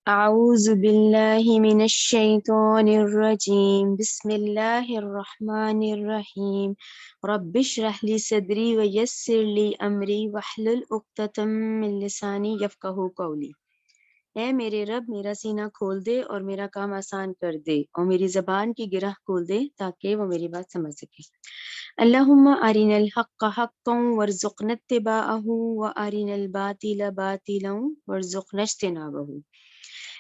أعوذ بالله من الشيطان الرجيم بسم الله الرحمن الرحيم رب اشرح لي صدري ويسر لي أمري واحلل عقدة من لساني يفقهوا قولي۔ اے میرے رب میرا سینہ کھول دے اور میرا کام آسان کر دے اور میری زبان کی گرہ کھول دے تاکہ وہ میری بات سمجھ سکے۔ اللہم ارنا الحق حقا وارزقنا اتباعہ وارنا الباطل باطلا وارزقنا اجتنابہ۔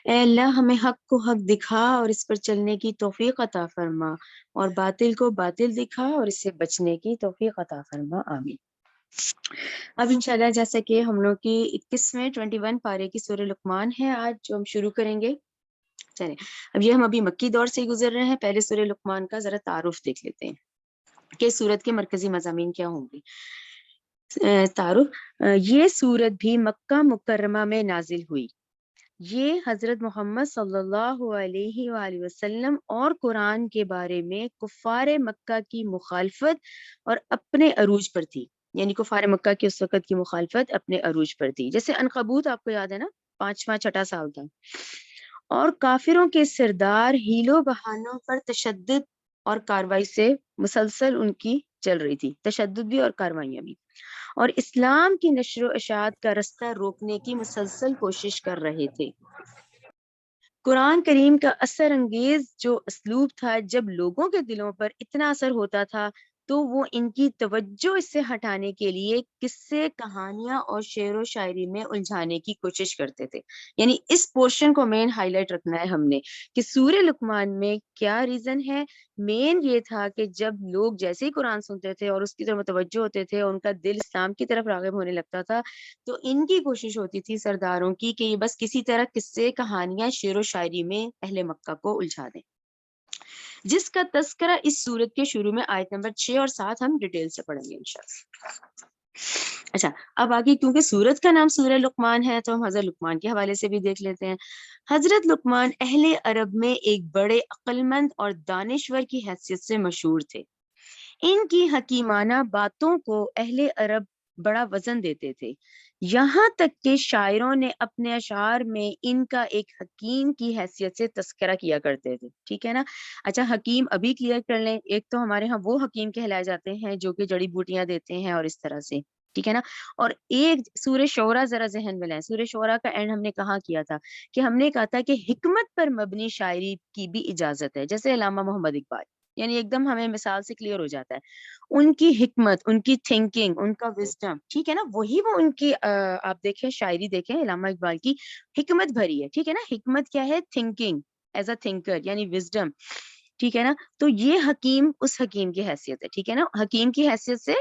اے اللہ ہمیں حق کو حق دکھا اور اس پر چلنے کی توفیق عطا فرما، اور باطل کو باطل دکھا اور اس سے بچنے کی توفیق عطا فرما، آمین۔ اب انشاءاللہ جیسا کہ ہم لوگ کی 21ویں 21 پارے کی سورہ لقمان ہے آج جو ہم شروع کریں گے۔ چلیں اب یہ ہم ابھی مکی دور سے گزر رہے ہیں، پہلے سورہ لقمان کا ذرا تعارف دیکھ لیتے ہیں کہ سورت کے مرکزی مضامین کیا ہوں گے۔ تعارف، یہ سورت بھی مکہ مکرمہ میں نازل ہوئی۔ یہ حضرت محمد صلی اللہ علیہ وآلہ وسلم اور قرآن کے بارے میں کفار مکہ کی مخالفت اور اپنے عروج پر تھی، یعنی کفار مکہ کی اس وقت کی مخالفت اپنے عروج پر تھی۔ جیسے عنکبوت آپ کو یاد ہے نا، 5واں 6واں سال تھا، اور کافروں کے سردار ہیلوں بہانوں پر تشدد اور کاروائی سے مسلسل ان کی چل رہی تھی، تشدد بھی اور کاروائیاں بھی، اور اسلام کی نشر و اشاعت کا رستہ روکنے کی مسلسل کوشش کر رہے تھے۔ قرآن کریم کا اثر انگیز جو اسلوب تھا، جب لوگوں کے دلوں پر اتنا اثر ہوتا تھا تو وہ ان کی توجہ اس سے ہٹانے کے لیے قصے، کہانیاں اور شعر و شاعری میں الجھانے کی کوشش کرتے تھے۔ یعنی اس پورشن کو مین ہائی لائٹ رکھنا ہے ہم نے کہ سورہ لقمان میں کیا ریزن ہے۔ مین یہ تھا کہ جب لوگ جیسے ہی قرآن سنتے تھے اور اس کی طرف متوجہ ہوتے تھے، ان کا دل اسلام کی طرف راغب ہونے لگتا تھا، تو ان کی کوشش ہوتی تھی سرداروں کی کہ یہ بس کسی طرح قصے، کہانیاں، شعر و شاعری میں اہل مکہ کو الجھا دیں، جس کا تذکرہ اس سورت کے شروع میں آیت نمبر 6 اور 7 ہم ڈیٹیل سے پڑھیں گے انشاءاللہ۔ اچھا، اب آگے کیونکہ سورت کا نام سورہ لقمان ہے تو ہم حضرت لقمان کے حوالے سے بھی دیکھ لیتے ہیں۔ حضرت لقمان اہل عرب میں ایک بڑے عقل مند اور دانشور کی حیثیت سے مشہور تھے۔ ان کی حکیمانہ باتوں کو اہل عرب بڑا وزن دیتے تھے، یہاں تک کہ شاعروں نے اپنے اشعار میں ان کا ایک حکیم کی حیثیت سے تذکرہ کیا کرتے تھے۔ ٹھیک ہے نا۔ اچھا، حکیم ابھی کلیئر کر لیں، ایک تو ہمارے ہاں وہ حکیم کہلائے جاتے ہیں جو کہ جڑی بوٹیاں دیتے ہیں اور اس طرح سے، ٹھیک ہے نا۔ اور ایک سورہ شعراء ذرا ذہن میں لائیں، سورہ شعراء کا اینڈ ہم نے کہاں کیا تھا کہ ہم نے کہا تھا کہ حکمت پر مبنی شاعری کی بھی اجازت ہے، جیسے علامہ محمد اقبال، یعنی ایک دم ہمیں مثال سے کلیئر ہو جاتا ہے ان کی حکمت، ان کی تھنکنگ، ان کا وزڈم، ٹھیک ہے نا، وہی وہ ان کی آپ دیکھیں شاعری دیکھیں علامہ اقبال کی، حکمت بھری ہے، ٹھیک ہے نا۔ حکمت کیا ہے؟ تھنکنگ ایز اے تھنکر، یعنی وزڈم، ٹھیک ہے نا۔ تو یہ حکیم اس حکیم کی حیثیت ہے، ٹھیک ہے نا، حکیم کی حیثیت سے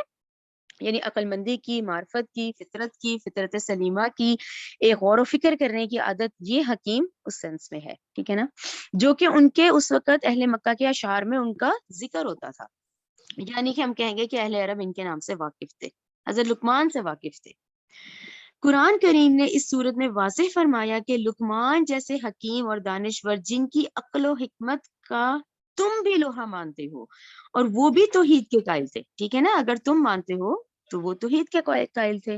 یعنی عقل مندی کی، معرفت کی، فطرت سلیمہ کی، ایک غور و فکر کرنے کی عادت، یہ حکیم اس سینس میں ہے، ٹھیک ہے نا، جو کہ ان کے اس وقت اہل مکہ کے اشعار میں ان کا ذکر ہوتا تھا۔ یعنی کہ ہم کہیں گے کہ اہل عرب ان کے نام سے واقف تھے، حضرت لقمان سے واقف تھے۔ قرآن کریم نے اس صورت میں واضح فرمایا کہ لقمان جیسے حکیم اور دانشور جن کی عقل و حکمت کا تم بھی لوہا مانتے ہو، اور وہ بھی توحید کے قائل تھے، ٹھیک ہے نا، اگر تم مانتے ہو تو وہ توحید کے قائل تھے،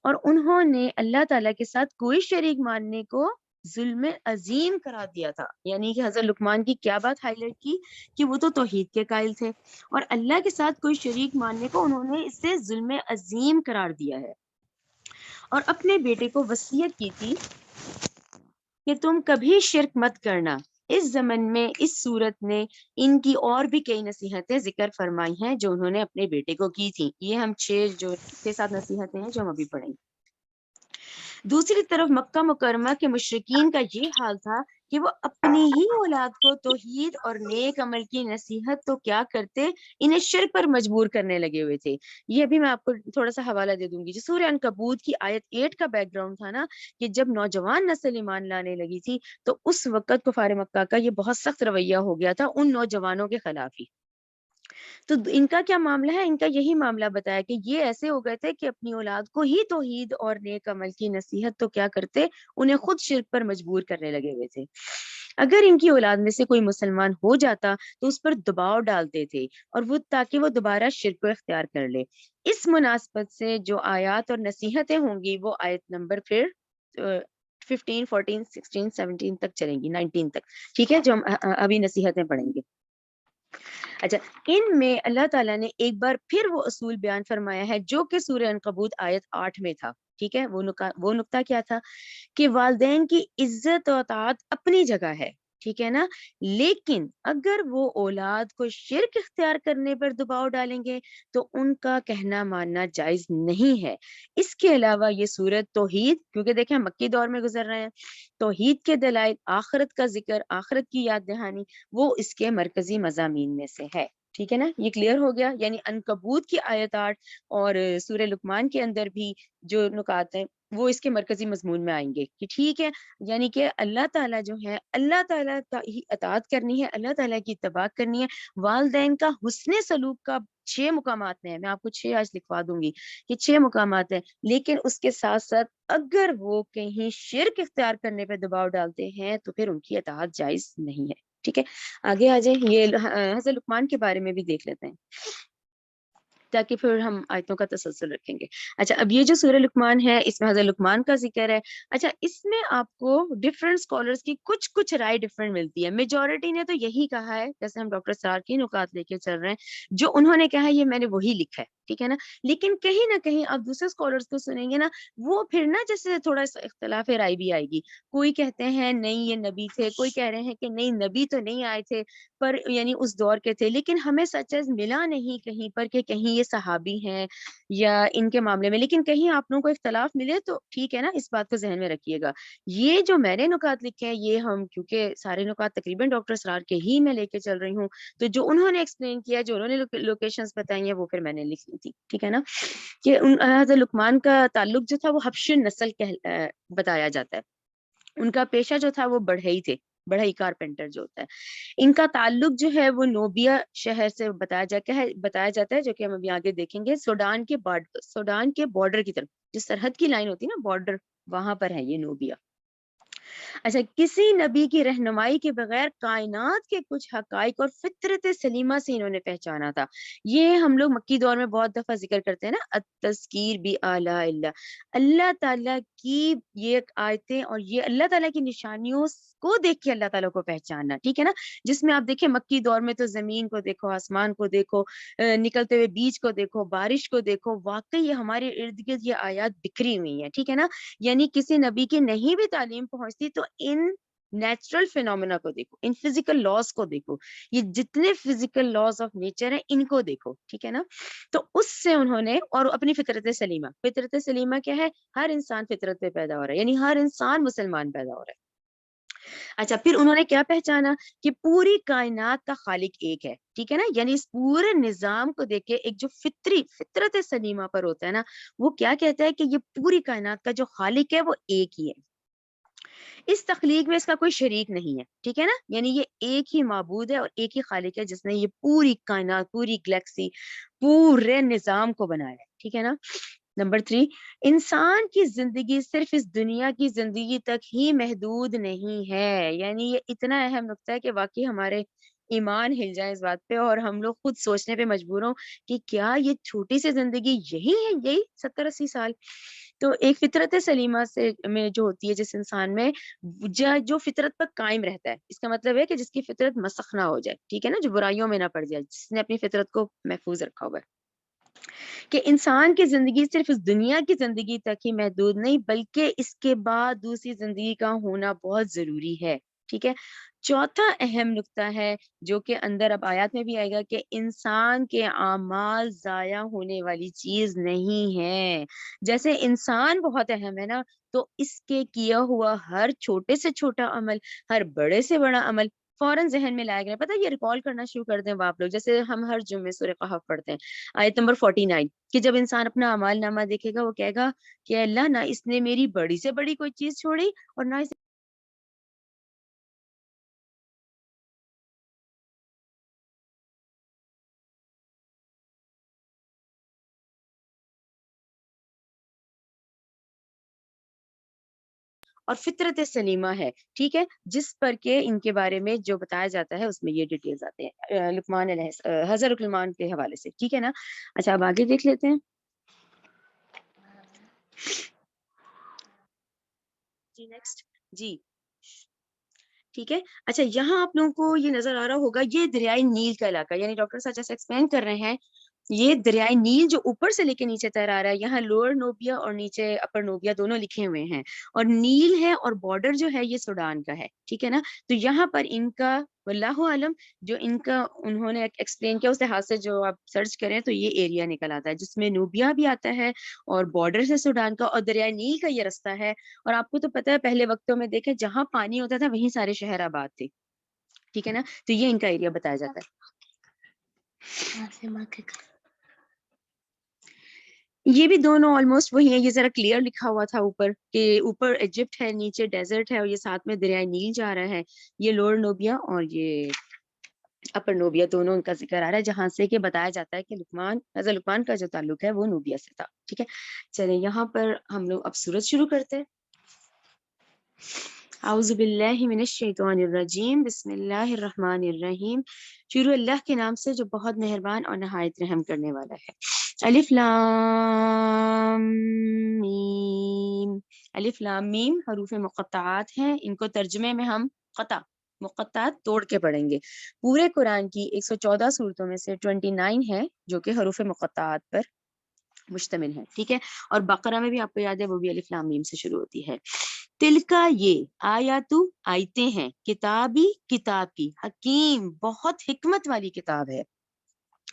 اور انہوں نے اللہ تعالیٰ کے ساتھ کوئی شریک ماننے کو ظلم عظیم قرار دیا تھا۔ یعنی کہ حضرت لقمان کی کیا بات ہائی لائٹ کی کہ وہ تو توحید کے قائل تھے، اور اللہ کے ساتھ کوئی شریک ماننے کو انہوں نے اس سے ظلم عظیم قرار دیا ہے، اور اپنے بیٹے کو وصیت کی تھی کہ تم کبھی شرک مت کرنا۔ اس زمن میں اس صورت نے ان کی اور بھی کئی نصیحتیں ذکر فرمائی ہیں جو انہوں نے اپنے بیٹے کو کی تھیں۔ یہ ہم 6 نصیحتیں ہیں جو ہم ابھی پڑھیں گے۔ دوسری طرف مکہ مکرمہ کے مشرکین کا یہ حال تھا کہ وہ اپنی ہی اولاد کو توحید اور نیک عمل کی نصیحت تو کیا کرتے، انہیں شرک پر مجبور کرنے لگے ہوئے تھے۔ یہ بھی میں آپ کو تھوڑا سا حوالہ دے دوں گی، جو سورہ عنکبوت کی آیت 8 کا بیک گراؤنڈ تھا نا، کہ جب نوجوان نسل ایمان لانے لگی تھی تو اس وقت کفار مکہ کا یہ بہت سخت رویہ ہو گیا تھا ان نوجوانوں کے خلاف ہی۔ تو ان کا کیا معاملہ ہے؟ ان کا یہی معاملہ بتایا کہ یہ ایسے ہو گئے تھے کہ اپنی اولاد کو ہی توحید اور نیک عمل کی نصیحت تو کیا کرتے، انہیں خود شرک پر مجبور کرنے لگے ہوئے تھے۔ اگر ان کی اولاد میں سے کوئی مسلمان ہو جاتا تو اس پر دباؤ ڈالتے تھے، اور وہ تاکہ وہ دوبارہ شرک کو اختیار کر لے۔ اس مناسبت سے جو آیات اور نصیحتیں ہوں گی وہ آیت نمبر پھر 15, 14, 16, 17 تک چلیں گی، 19 تک، ٹھیک ہے، جو ہم ابھی نصیحتیں پڑھیں گے. اچھا، ان میں اللہ تعالیٰ نے ایک بار پھر وہ اصول بیان فرمایا ہے جو کہ سورہ عنکبوت آیت 8 میں تھا. ٹھیک ہے، وہ نقطہ کیا تھا کہ والدین کی عزت و اطاعت اپنی جگہ ہے، ٹھیک ہے نا، لیکن اگر وہ اولاد کو شرک اختیار کرنے پر دباؤ ڈالیں گے تو ان کا کہنا ماننا جائز نہیں ہے. اس کے علاوہ یہ سورت توحید، کیونکہ دیکھیں ہم مکی دور میں گزر رہے ہیں، توحید کے دلائل، آخرت کا ذکر، آخرت کی یاد دہانی، وہ اس کے مرکزی مضامین میں سے ہے. ٹھیک ہے نا، یہ کلیئر ہو گیا. یعنی عنکبوت کی آیت 8 اور سورہ لقمان کے اندر بھی جو نکات ہیں وہ اس کے مرکزی مضمون میں آئیں گے کہ ٹھیک ہے، یعنی کہ اللہ تعالیٰ جو ہے، اللہ تعالیٰ کا ہی اطاعت کرنی ہے، اللہ تعالیٰ کی اتباع کرنی ہے. والدین کا حسن سلوک کا 6 مقامات میں ہے، میں آپ کو 6 آج لکھوا دوں گی کہ 6 مقامات ہیں، لیکن اس کے ساتھ ساتھ اگر وہ کہیں شرک اختیار کرنے پہ دباؤ ڈالتے ہیں تو پھر ان کی اطاعت جائز نہیں ہے. ٹھیک ہے، آگے آ جائیں، یہ حضرت لقمان کے بارے میں بھی دیکھ لیتے ہیں تاکہ پھر ہم آیتوں کا تسلسل رکھیں گے. اچھا، اب یہ جو سورہ لقمان ہے اس میں حضرت لقمان کا ذکر ہے. اچھا، اس میں آپ کو ڈفرینٹ اسکالرس کی کچھ رائے ڈفرینٹ ملتی ہے. میجورٹی نے تو یہی کہا ہے، جیسے ہم ڈاکٹر سار کی نکات لے کے چل رہے ہیں، جو انہوں نے کہا یہ میں نے وہی لکھا ہے، ٹھیک ہے نا. لیکن کہیں نہ کہیں آپ دوسرے اسکالرس کو سنیں گے نا، وہ پھر نا جیسے تھوڑا سا اختلاف رائے بھی آئے گی. کوئی کہتے ہیں نہیں یہ نبی تھے، کوئی کہہ رہے ہیں کہ نہیں نبی تو نہیں آئے تھے پر یعنی اس دور کے تھے، لیکن ہمیں سچ ملا نہیں کہیں پر کہ کہیں یہ صحابی ہیں یا ان کے معاملے میں. لیکن کہیں آپ لوگوں کو اختلاف ملے تو ٹھیک ہے نا، اس بات کو ذہن میں رکھیے گا. یہ جو میں نے نکات لکھے ہیں یہ ہم کیونکہ سارے نکات تقریباً ڈاکٹر اسرار کے ہی میں لے کے چل رہی ہوں، تو جو انہوں نے ایکسپلین کیا، جو انہوں نے لوکیشنز بتائی ہیں وہ پھر میں نے لکھ لی تھی. ٹھیک ہے نا، کہ حضرت لقمان کا تعلق جو تھا وہ حبش نسل بتایا جاتا ہے. ان کا پیشہ جو تھا وہ بڑھئی تھے، بڑھئی کارپینٹر جو ہوتا ہے. ان کا تعلق جو ہے وہ نوبیا شہر سے بتایا جاتا ہے، جو کہ ہم ابھی آگے دیکھیں گے. سوڈان کے بارڈر کی طرف، جس سرحد کی لائن ہوتی ہے نا، بارڈر، وہاں پر ہے یہ نوبیا. اچھا، کسی نبی کی رہنمائی کے بغیر کائنات کے کچھ حقائق اور فطرت سلیمہ سے انہوں نے پہچانا تھا. یہ ہم لوگ مکی دور میں بہت دفعہ ذکر کرتے ہیں نا، التذکیر بآلاء اللہ، اللہ تعالیٰ کی یہ آیتیں اور یہ اللہ تعالیٰ کی نشانیوں کو دیکھ کے اللہ تعالیٰ کو پہچاننا. ٹھیک ہے نا، جس میں آپ دیکھیں مکی دور میں تو زمین کو دیکھو، آسمان کو دیکھو، نکلتے ہوئے بیج کو دیکھو، بارش کو دیکھو، واقعی یہ ہمارے ارد گرد یہ آیات بکھری ہوئی ہیں. ٹھیک ہے نا، یعنی کسی نبی کی نہیں بھی تعلیم پہنچتی تو ان نیچرل فینومینا کو دیکھو، ان فزیکل لاز کو دیکھو، یہ جتنے فزیکل لاز آف نیچر ہیں ان کو دیکھو. ٹھیک ہے نا، تو اس سے انہوں نے، اور اپنی فطرت سلیمہ کیا ہے؟ ہر انسان فطرت پہ پیدا ہو رہا ہے، یعنی ہر انسان مسلمان پیدا ہو رہا ہے. اچھا، پھر انہوں نے کیا پہچانا کہ پوری کائنات کا خالق ایک ہے. ٹھیک ہے نا، یعنی اس پورے نظام کو دیکھ کے ایک جو فطرت سلیمہ پر ہوتا ہے نا، وہ کیا کہتا ہے کہ یہ پوری کائنات کا جو خالق ہے وہ ایک ہی ہے، اس تخلیق میں اس کا کوئی شریک نہیں ہے. ٹھیک ہے نا، یعنی یہ ایک ہی معبود ہے اور ایک ہی خالق ہے جس نے یہ پوری کائنات، پوری گلیکسی، پورے نظام کو بنایا ہے. ٹھیک ہے نا. نمبر 3، انسان کی زندگی صرف اس دنیا کی زندگی تک ہی محدود نہیں ہے. یعنی یہ اتنا اہم نقطہ ہے کہ واقعی ہمارے ایمان ہل جائے اس بات پہ اور ہم لوگ خود سوچنے پہ مجبور ہوں کہ کیا یہ چھوٹی سی زندگی یہی ہے، یہی 70-80 سال. تو ایک فطرت سلیمہ سے میں جو ہوتی ہے جس انسان میں، جو فطرت پر قائم رہتا ہے، اس کا مطلب ہے کہ جس کی فطرت مسخ نہ ہو جائے. ٹھیک ہے نا، جو برائیوں میں نہ پڑ جائے، جس نے اپنی فطرت کو محفوظ رکھا ہوا ہے. کہ انسان کی زندگی صرف اس دنیا کی زندگی تک ہی محدود نہیں بلکہ اس کے بعد دوسری زندگی کا ہونا بہت ضروری ہے. ٹھیک ہے. چوتھا اہم نقطہ ہے جو کہ اندر اب آیات میں بھی آئے گا کہ انسان کے اعمال ضائع ہونے والی چیز نہیں ہے. جیسے انسان بہت اہم ہے نا، تو اس کے کیا ہوا ہر چھوٹے سے چھوٹا عمل، ہر بڑے سے بڑا عمل فوراً ذہن میں لایا گیا. پتہ یہ ریکال کرنا شروع کر دیں آپ لوگ، جیسے ہم ہر جمعے سورہ قحف پڑھتے ہیں، آیت نمبر 49، کہ جب انسان اپنا اعمال نامہ دیکھے گا وہ کہے گا کہ اللہ، نہ اس نے میری بڑی سے بڑی کوئی چیز چھوڑی اور نہ اس اور فطرت سلیمہ ہے. ٹھیک ہے، جس پر کہ ان کے بارے میں جو بتایا جاتا ہے اس میں یہ ڈیٹیلز آتے ہیں حضرت لقمان کے حوالے سے. ٹھیک ہے نا. اچھا، اب آگے دیکھ لیتے ہیں. جی نیکسٹ جی ٹھیک ہے. اچھا یہاں آپ لوگوں کو یہ نظر آ رہا ہوگا یہ دریائے نیل کا علاقہ، یعنی ڈاکٹر صاحب جیسے ایکسپلین کر رہے ہیں یہ دریائے نیل جو اوپر سے لے کے نیچے تر آ رہا ہے، یہاں لوور نوبیا اور نیچے اپر نوبیا دونوں لکھے ہوئے ہیں، اور نیل ہے اور بارڈر جو ہے یہ سوڈان کا ہے، ٹھیک ہے نا. تو یہاں پر ان کا واللہ عالم جو ان کا انہوں نے ایکسپلین کیا اس لحاظ سے جو آپ سرچ کریں تو یہ ایریا نکل آتا ہے جس میں نوبیا بھی آتا ہے اور بارڈر سے سوڈان کا، اور دریائے نیل کا یہ رستہ ہے. اور آپ کو تو پتہ ہے پہلے وقتوں میں دیکھیں جہاں پانی ہوتا تھا وہیں سارے شہر آباد تھے، ٹھیک ہے نا. تو یہ ان کا ایریا بتایا جاتا ہے. یہ بھی دونوں آلموسٹ وہی ہیں، یہ ذرا کلیئر لکھا ہوا تھا اوپر کہ اوپر ایجپٹ ہے نیچے ڈیزرٹ ہے اور یہ ساتھ میں دریائے نیل جا رہا ہے. یہ لوور نوبیا اور یہ اپر نوبیا دونوں ان کا ذکر آ رہا ہے جہاں سے کہ بتایا جاتا ہے کہ حضرت لقمان کا جو تعلق ہے وہ نوبیا سے تھا، ٹھیک ہے. چلیں یہاں پر ہم لوگ اب سورت شروع کرتے ہیں. اعوذ باللہ من الشیطان الرجیم بسم اللہ الرحمن الرحیم. شروع اللہ کے نام سے جو بہت مہربان اور نہایت رحم کرنے والا ہے. الف لام میم. الف لام میم حروف مقطعات ہیں، ان کو ترجمے میں ہم مقطعات توڑ کے پڑھیں گے. پورے قرآن کی 114 صورتوں میں سے 29 ہے جو کہ حروف مقطعات پر مشتمل ہے، ٹھیک ہے. اور بقرہ میں بھی آپ کو یاد ہے وہ بھی الف لام میم سے شروع ہوتی ہے. تلکا یہ آیاتو آیتیں ہیں، کتابی کتاب کی، حکیم بہت حکمت والی کتاب ہے،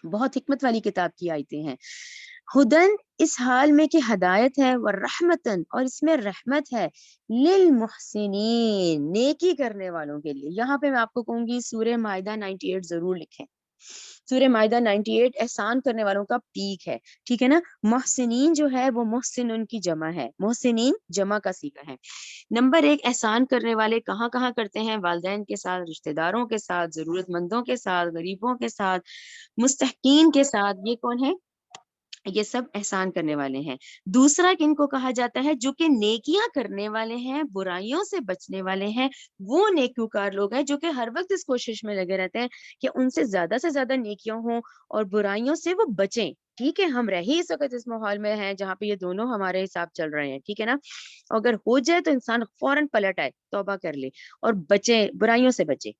بہت حکمت والی کتاب کی آیتیں ہیں. ہدن اس حال میں کہ ہدایت ہے، ورحمتن اور اس میں رحمت ہے، للمحسنین نیکی کرنے والوں کے لیے. یہاں پہ میں آپ کو کہوں گی سورہ مائدہ 98 ضرور لکھیں. سورہ مائدہ 98 احسان کرنے والوں کا پیک ہے، ٹھیک ہے نا. محسنین جو ہے وہ محسن کی جمع ہے، محسنین جمع کا صیغہ ہے. نمبر 1 احسان کرنے والے کہاں کہاں کرتے ہیں؟ والدین کے ساتھ، رشتہ داروں کے ساتھ، ضرورت مندوں کے ساتھ، غریبوں کے ساتھ، مستحقین کے ساتھ. یہ کون ہے؟ یہ سب احسان کرنے والے ہیں. دوسرا کن کو کہا جاتا ہے؟ جو کہ نیکیاں کرنے والے ہیں، برائیوں سے بچنے والے ہیں، وہ نیکوکار لوگ ہیں جو کہ ہر وقت اس کوشش میں لگے رہتے ہیں کہ ان سے زیادہ نیکیاں ہوں اور برائیوں سے وہ بچیں. ٹھیک ہے، ہم رہ ہی اس وقت اس ماحول میں ہیں جہاں پہ یہ دونوں ہمارے حساب چل رہے ہیں، ٹھیک ہے نا. اگر ہو جائے تو انسان فوراً پلٹ آئے، توبہ کر لے اور بچے، برائیوں سے بچے.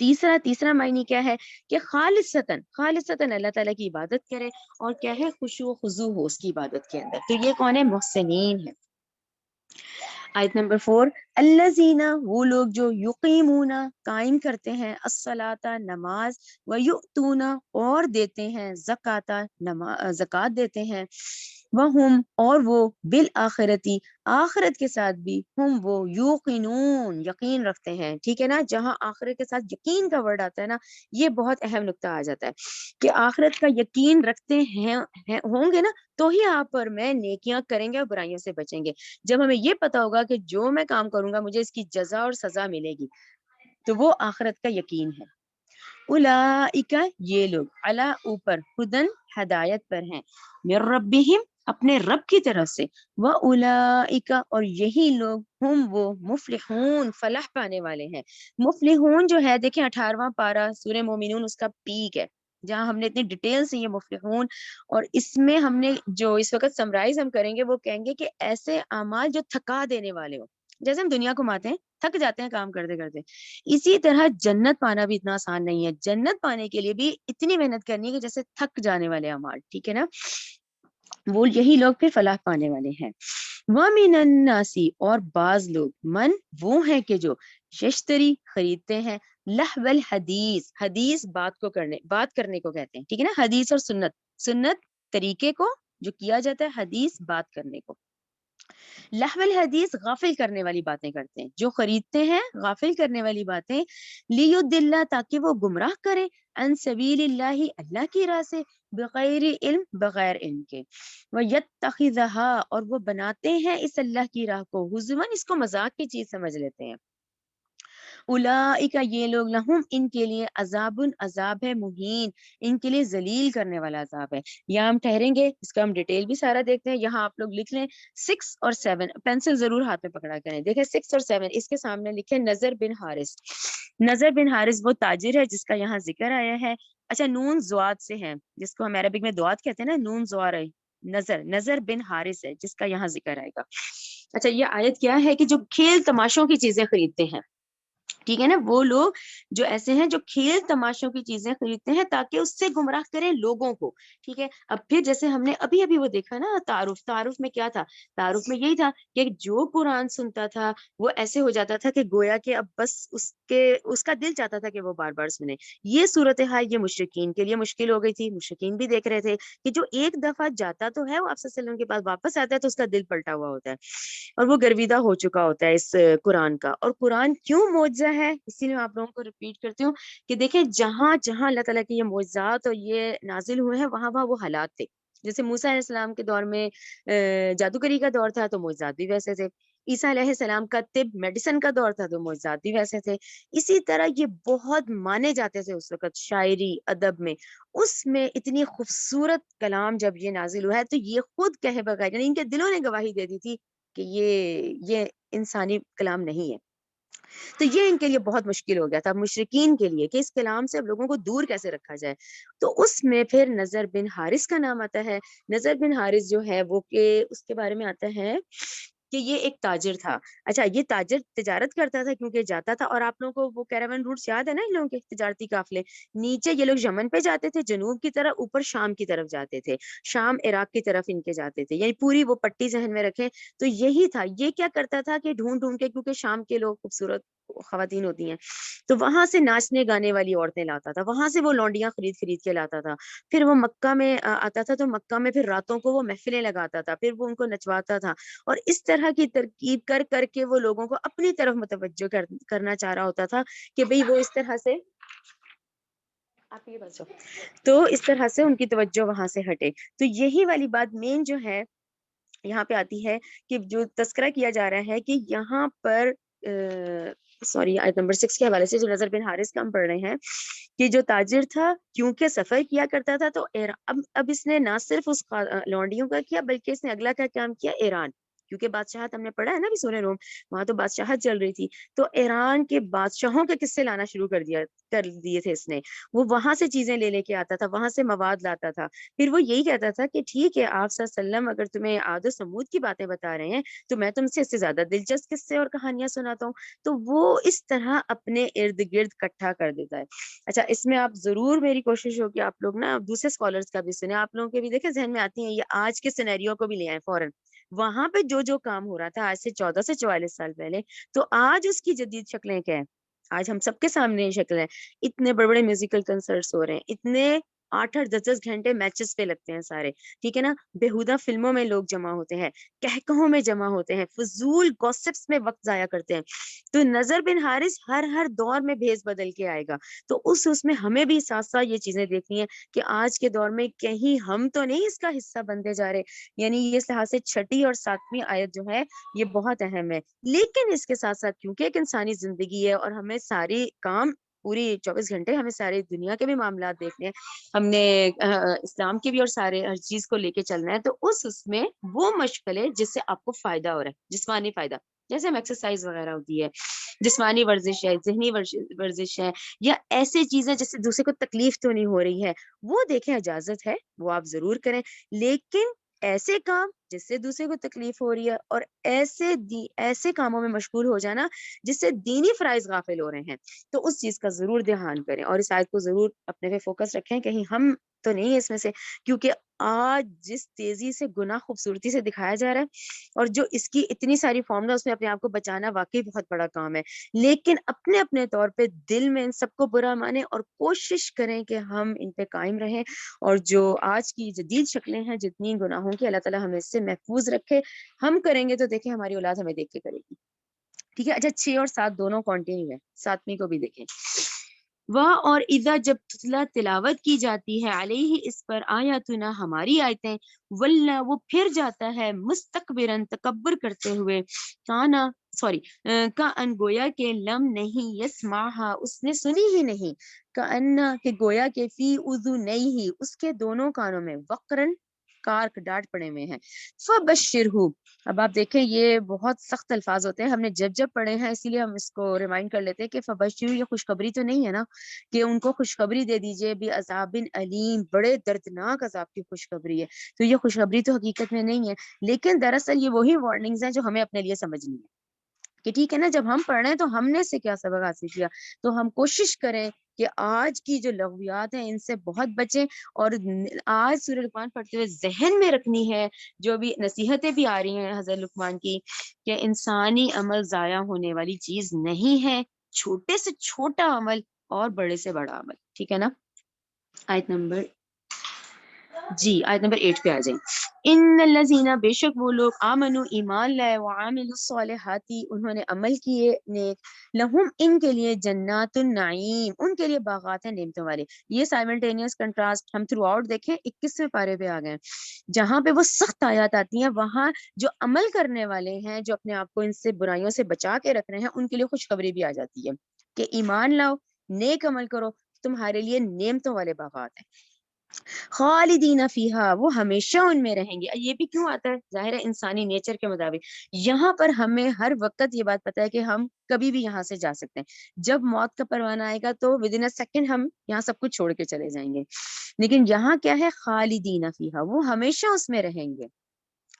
تیسرا معنی کیا ہے؟ کہ خالصتاً اللہ تعالیٰ کی عبادت کرے اور کیا ہے؟ خشوع و خضوع ہو اس کی عبادت کے اندر. تو یہ کون ہے؟ محسنین ہے. آیت نمبر 4 الذین وہ لوگ جو یقیمون قائم کرتے ہیں الصلاۃ نماز، ویؤتون اور دیتے ہیں زکات زکات دیتے ہیں، وہم اور وہ بالآخرتی آخرت کے ساتھ بھی ہم وہ یوقنون یقین رکھتے ہیں، ٹھیک ہے نا. جہاں آخرت کے ساتھ یقین کا ورڈ آتا ہے نا یہ بہت اہم نقطہ آ جاتا ہے کہ آخرت کا یقین رکھتے ہیں ہوں گے نا تو ہی آپ اور میں نیکیاں کریں گے اور برائیوں سے بچیں گے. جب ہمیں یہ پتا ہوگا کہ جو میں کام کروں گا مجھے اس کی جزا اور سزا ملے گی تو وہ آخرت کا یقین ہے. اولئک یہ لوگ علی اوپر ہدن ہدایت پر ہیں، من ربہم اپنے رب کی طرف سے، واولئک اور یہی لوگ ہم وہ مفلحون فلاح پانے والے ہیں. مفلحون جو ہے دیکھیں 18واں پارہ سورہ مومنون اس کا پیک ہے جہاں ہم نے اتنی ڈیٹیل سے یہ مفلحون، اور اس میں ہم نے جو اس وقت سمرائز ہم کریں گے وہ کہیں گے کہ ایسے اعمال جو تھکا دینے والے ہوں، جیسے ہم دنیا کو ماتے ہیں تھک جاتے ہیں کام کرتے کرتے، اسی طرح جنت پانا بھی اتنا آسان نہیں ہے. جنت پانے کے لیے بھی اتنی محنت کرنی ہے کہ جیسے تھک جانے والے اعمال، ٹھیک ہے نا. وہ یہی لوگ پھر فلاح پانے والے ہیں. وَمِنَ النَّاسِ اور بعض لوگ، من وہ ہیں کہ جو یشتری خریدتے ہیں، لہو الحدیث حدیث بات کرنے کو کہتے ہیں، ٹھیک ہے نا. حدیث اور سنت طریقے کو جو کیا جاتا ہے، حدیث بات کرنے کو. لہو الحدیث غافل کرنے والی باتیں کرتے ہیں، جو خریدتے ہیں غافل کرنے والی باتیں. لیضل تاکہ وہ گمراہ کرے، عن سبیل اللہ اللہ کی راہ سے، بغیر علم بغیر علم کے. وَيَتَّخِذَهَا اور وہ بناتے ہیں اس اللہ کی راہ کو ہزواً، اس کو مذاق کی چیز سمجھ لیتے ہیں. اولئک یہ لوگ لہم ان کے لیے عذاب ہے مہین، ان کے لیے ذلیل کرنے والا عذاب ہے. یہاں ہم ٹھہریں گے، اس کا ہم ڈیٹیل بھی سارا دیکھتے ہیں. یہاں آپ لوگ لکھ لیں 6 اور 7، پینسل ضرور ہاتھ میں پکڑا کریں. دیکھیں 6 اور 7 اس کے سامنے لکھیں نظر بن حارث. نظر بن حارث وہ تاجر ہے جس کا یہاں ذکر آیا ہے. اچھا نون زواد سے ہے جس کو ہم عربک میں دوات کہتے ہیں نا، نون زوار ہے. نظر بن حارث ہے جس کا یہاں ذکر آئے گا. اچھا یہ آیت کیا ہے کہ جو کھیل تماشوں کی چیزیں خریدتے ہیں، ٹھیک ہے نا، وہ لوگ جو ایسے ہیں جو کھیل تماشوں کی چیزیں خریدتے ہیں تاکہ اس سے گمراہ کریں لوگوں کو، ٹھیک ہے۔ اب پھر جیسے ہم نے ابھی ابھی وہ دیکھا نا تعارف میں کیا تھا، تعارف میں یہی تھا کہ جو قرآن سنتا تھا وہ ایسے ہو جاتا تھا کہ گویا کہ اب بس اس کا دل چاہتا تھا کہ وہ بار بار سنے۔ یہ صورتحال یہ مشرکین کے لیے مشکل ہو گئی تھی، مشرکین بھی دیکھ رہے تھے کہ جو ایک دفعہ جاتا تو ہے وہ آپ صلی اللہ علیہ وسلم کے پاس، واپس آتا ہے تو اس کا دل پلٹا ہوا ہوتا ہے اور وہ گرویدہ ہو چکا ہوتا ہے اس قرآن کا۔ اور قرآن کیوں معجزہ ہے، اسی لیے میں آپ لوگوں کو ریپیٹ کرتی ہوں کہ دیکھیں جہاں جہاں اللہ تعالیٰ کے یہ معجزات اور یہ نازل ہوئے ہیں وہاں وہاں وہ حالات تھے۔ جیسے موسیٰ علیہ السلام کے دور میں جادوگری کا دور تھا تو معجزات بھی ویسے تھے، عیسیٰ علیہ السلام کا طب میڈیسن کا دور تھا تو معجزات بھی ویسے تھے۔ اسی طرح یہ بہت مانے جاتے تھے اس وقت شاعری ادب میں، اس میں اتنی خوبصورت کلام جب یہ نازل ہوا ہے تو یہ خود کہے بغیر، یعنی ان کے دلوں نے گواہی دے دی تھی کہ یہ انسانی کلام نہیں ہے۔ تو یہ ان کے لیے بہت مشکل ہو گیا تھا مشرکین کے لیے کہ اس کلام سے اب لوگوں کو دور کیسے رکھا جائے۔ تو اس میں پھر نذر بن حارث کا نام آتا ہے۔ نذر بن حارث جو ہے وہ کہ اس کے بارے میں آتا ہے کہ یہ ایک تاجر تھا۔ اچھا یہ تاجر تجارت کرتا تھا کیونکہ جاتا تھا، اور آپ لوگوں کو وہ کیراون روٹس یاد ہے نا ان لوگوں کے تجارتی قافلے، نیچے یہ لوگ یمن پہ جاتے تھے جنوب کی طرف، اوپر شام کی طرف جاتے تھے، شام عراق کی طرف ان کے جاتے تھے، یعنی پوری وہ پٹی ذہن میں رکھیں تو یہی تھا۔ یہ کیا کرتا تھا کہ ڈھونڈ ڈھونڈ کے، کیونکہ شام کے لوگ خوبصورت خواتین ہوتی ہیں تو وہاں سے ناچنے گانے والی عورتیں لاتا تھا، وہاں سے وہ لونڈیاں خرید خرید کے لاتا تھا، پھر وہ مکہ میں آتا تھا تو مکہ میں پھر راتوں کو وہ محفلیں لگاتا تھا، پھر وہ ان کو نچواتا تھا، اور اس طرح کی ترکیب کر کر کے وہ لوگوں کو اپنی طرف متوجہ کرنا چاہ رہا ہوتا تھا کہ بھئی وہ اس طرح سے آپ یہ بات تو اس طرح سے ان کی توجہ وہاں سے ہٹے۔ تو یہی والی بات مین جو ہے یہاں پہ آتی ہے کہ جو تذکرہ کیا جا رہا ہے کہ یہاں پر سوری آیت نمبر 6 کے حوالے سے جو نذر بن حارث کا ہم پڑھ رہے ہیں کہ جو تاجر تھا کیونکہ سفر کیا کرتا تھا تو اب اس نے نہ صرف اس لونڈیوں کا کیا بلکہ اس نے اگلا کا کام کیا، ایران، کیونکہ بادشاہت ہم نے پڑھا ہے نا بھی سورہ روم، وہاں تو بادشاہت چل رہی تھی، تو ایران کے بادشاہوں کے قصے لانا شروع کر دیے تھے اس نے۔ وہ وہاں سے چیزیں لے لے کے آتا تھا، وہاں سے مواد لاتا تھا، پھر وہ یہی کہتا تھا کہ ٹھیک ہے آپ صلی اللہ علیہ وسلم اگر تمہیں عاد و سمود کی باتیں بتا رہے ہیں تو میں تم سے اس سے زیادہ دلچسپ قصے اور کہانیاں سناتا ہوں۔ تو وہ اس طرح اپنے ارد گرد اکٹھا کر دیتا ہے۔ اچھا اس میں آپ ضرور میری کوشش ہوگی آپ لوگ نا دوسرے اسکالرس کا بھی سنیں، آپ لوگوں کے بھی دیکھیں ذہن میں آتی ہیں یہ آج کے سینیریو کو بھی لے آئیں فوراً، وہاں پہ جو کام ہو رہا تھا آج سے 14 سے 44 سال پہلے، تو آج اس کی جدید شکلیں کیا ہیں، آج ہم سب کے سامنے یہ شکل ہے، اتنے بڑے بڑے میوزیکل کنسرٹس ہو رہے ہیں، اتنے 8-8 10 گھنٹے میچز پہ لگتے ہیں سارے، ٹھیک ہے نا، بےہودہ فلموں میں لوگ جمع ہوتے ہیں، کہکہوں میں جمع ہوتے ہیں، فضول گوسپس میں وقت ضائع کرتے ہیں۔ تو نذر بن حارث ہر دور میں بھیس بدل کے آئے گا، تو اس میں ہمیں بھی ساتھ ساتھ یہ چیزیں دیکھنی ہے کہ آج کے دور میں کہیں ہم تو نہیں اس کا حصہ بنتے جا رہے، یعنی یہ لحاظ سے 6 اور 7ویں آیت جو ہے یہ بہت اہم ہے، لیکن اس کے ساتھ ساتھ کیونکہ ایک انسانی زندگی ہے اور ہمیں ساری کام پوری 24 گھنٹے ہمیں ساری دنیا کے بھی معاملات دیکھنے ہیں، ہم نے اسلام کی بھی اور سارے ہر چیز کو لے کے چلنا ہے، تو اس میں وہ مشغلے جس سے آپ کو فائدہ ہو رہا ہے، جسمانی فائدہ، جیسے ہم ایکسرسائز وغیرہ ہوتی ہے، جسمانی ورزش ہے، ذہنی ورزش ہے، یا ایسے چیزیں جس سے دوسرے کو تکلیف تو نہیں ہو رہی ہے، وہ دیکھیں اجازت ہے وہ آپ ضرور کریں، لیکن ایسے کام جس سے دوسرے کو تکلیف ہو رہی ہے اور ایسے کاموں میں مشغول ہو جانا جس سے دینی فرائض غافل ہو رہے ہیں، تو اس چیز کا ضرور دھیان کریں اور اس آیت کو ضرور اپنے پہ فوکس رکھیں، کہیں ہم تو نہیں اس میں سے، کیونکہ آج جس تیزی سے گناہ خوبصورتی سے دکھایا جا رہا ہے اور جو اس کی اتنی ساری فارمولا اس میں اپنے آپ کو بچانا واقعی بہت بڑا کام ہے، لیکن اپنے اپنے طور پہ دل میں ان سب کو برا مانیں اور کوشش کریں کہ ہم ان پہ قائم رہیں، اور جو آج کی جدید شکلیں ہیں جتنی گناہوں کی، اللہ تعالیٰ ہمیں اس سے محفوظ رکھے، ہم کریں گے تو دیکھیں ہماری اولاد ہمیں دیکھ کے کرے گی، ٹھیک ہے۔ اچھا 6 اور 7 دونوں کنٹینیو ہے، 7ویں کو بھی دیکھیں، وہ اور اذا جب تلاوت کی جاتی ہے علیہ اس پر آیاتنا ہماری آیتیں، ولنا وہ پھر جاتا ہے مستکبرن تکبر کرتے ہوئے، کانا سوری کا ان گویا کے لم نہیں یسمعها اس نے سنی ہی نہیں، کا ان کہ گویا کے فی اذنیہ اس کے دونوں کانوں میں وقرن کارک ڈانٹ پڑے ہوئے ہیں، فبشرہ اب آپ دیکھیں یہ بہت سخت الفاظ ہوتے ہیں، ہم نے جب پڑھے ہیں، اسی لیے ہم اس کو ریمائنڈ کر لیتے ہیں کہ فبشروا، یہ خوشخبری تو نہیں ہے نا کہ ان کو خوشخبری دے دیجئے بھی عذاب علیم، بڑے دردناک عذاب کی خوشخبری ہے، تو یہ خوشخبری تو حقیقت میں نہیں ہے، لیکن دراصل یہ وہی وارننگز ہیں جو ہمیں اپنے لیے سمجھنی ہے کہ ٹھیک ہے نا، جب ہم پڑھ رہے ہیں تو ہم نے اس سے کیا سبق حاصل کیا، تو ہم کوشش کریں کہ آج کی جو لغویات ہیں ان سے بہت بچیں، اور آج سورہ لقمان پڑھتے ہوئے ذہن میں رکھنی ہے جو بھی نصیحتیں بھی آ رہی ہیں حضرت لقمان کی، کہ انسانی عمل ضائع ہونے والی چیز نہیں ہے، چھوٹے سے چھوٹا عمل اور بڑے سے بڑا عمل، ٹھیک ہے نا۔ آیت نمبر آیت نمبر 8 پہ آ جائیں۔ ان الذین، بے شک وہ لوگ، آمنو، ایمان لائے، وعاملوا الصالحات، انہوں نے عمل کیے نیک، لہم، ان کے لیے، جنات النعیم، ان کے لیے باغات ہیں نعمتوں والے۔ یہ سائملٹینیس کنٹراسٹ ہم تھرو آؤٹ دیکھیں 21ویں پارے پہ آ گئے، جہاں پہ وہ سخت آیات آتی ہیں وہاں جو عمل کرنے والے ہیں، جو اپنے آپ کو ان سے برائیوں سے بچا کے رکھ رہے ہیں، ان کے لیے خوشخبری بھی آ جاتی ہے کہ ایمان لاؤ، نیک عمل کرو، تمہارے لیے نعمتوں والے باغات ہیں، خالدین فیہا، وہ ہمیشہ ان میں رہیں گے۔ یہ بھی کیوں آتا ہے؟ ظاہر ہے انسانی نیچر کے مطابق یہاں پر ہمیں ہر وقت یہ بات پتہ ہے کہ ہم کبھی بھی یہاں سے جا سکتے ہیں، جب موت کا پروانہ آئے گا تو ود ان سیکنڈ ہم یہاں سب کچھ چھوڑ کے چلے جائیں گے، لیکن یہاں کیا ہے؟ خالدین فیہا، وہ ہمیشہ اس میں رہیں گے۔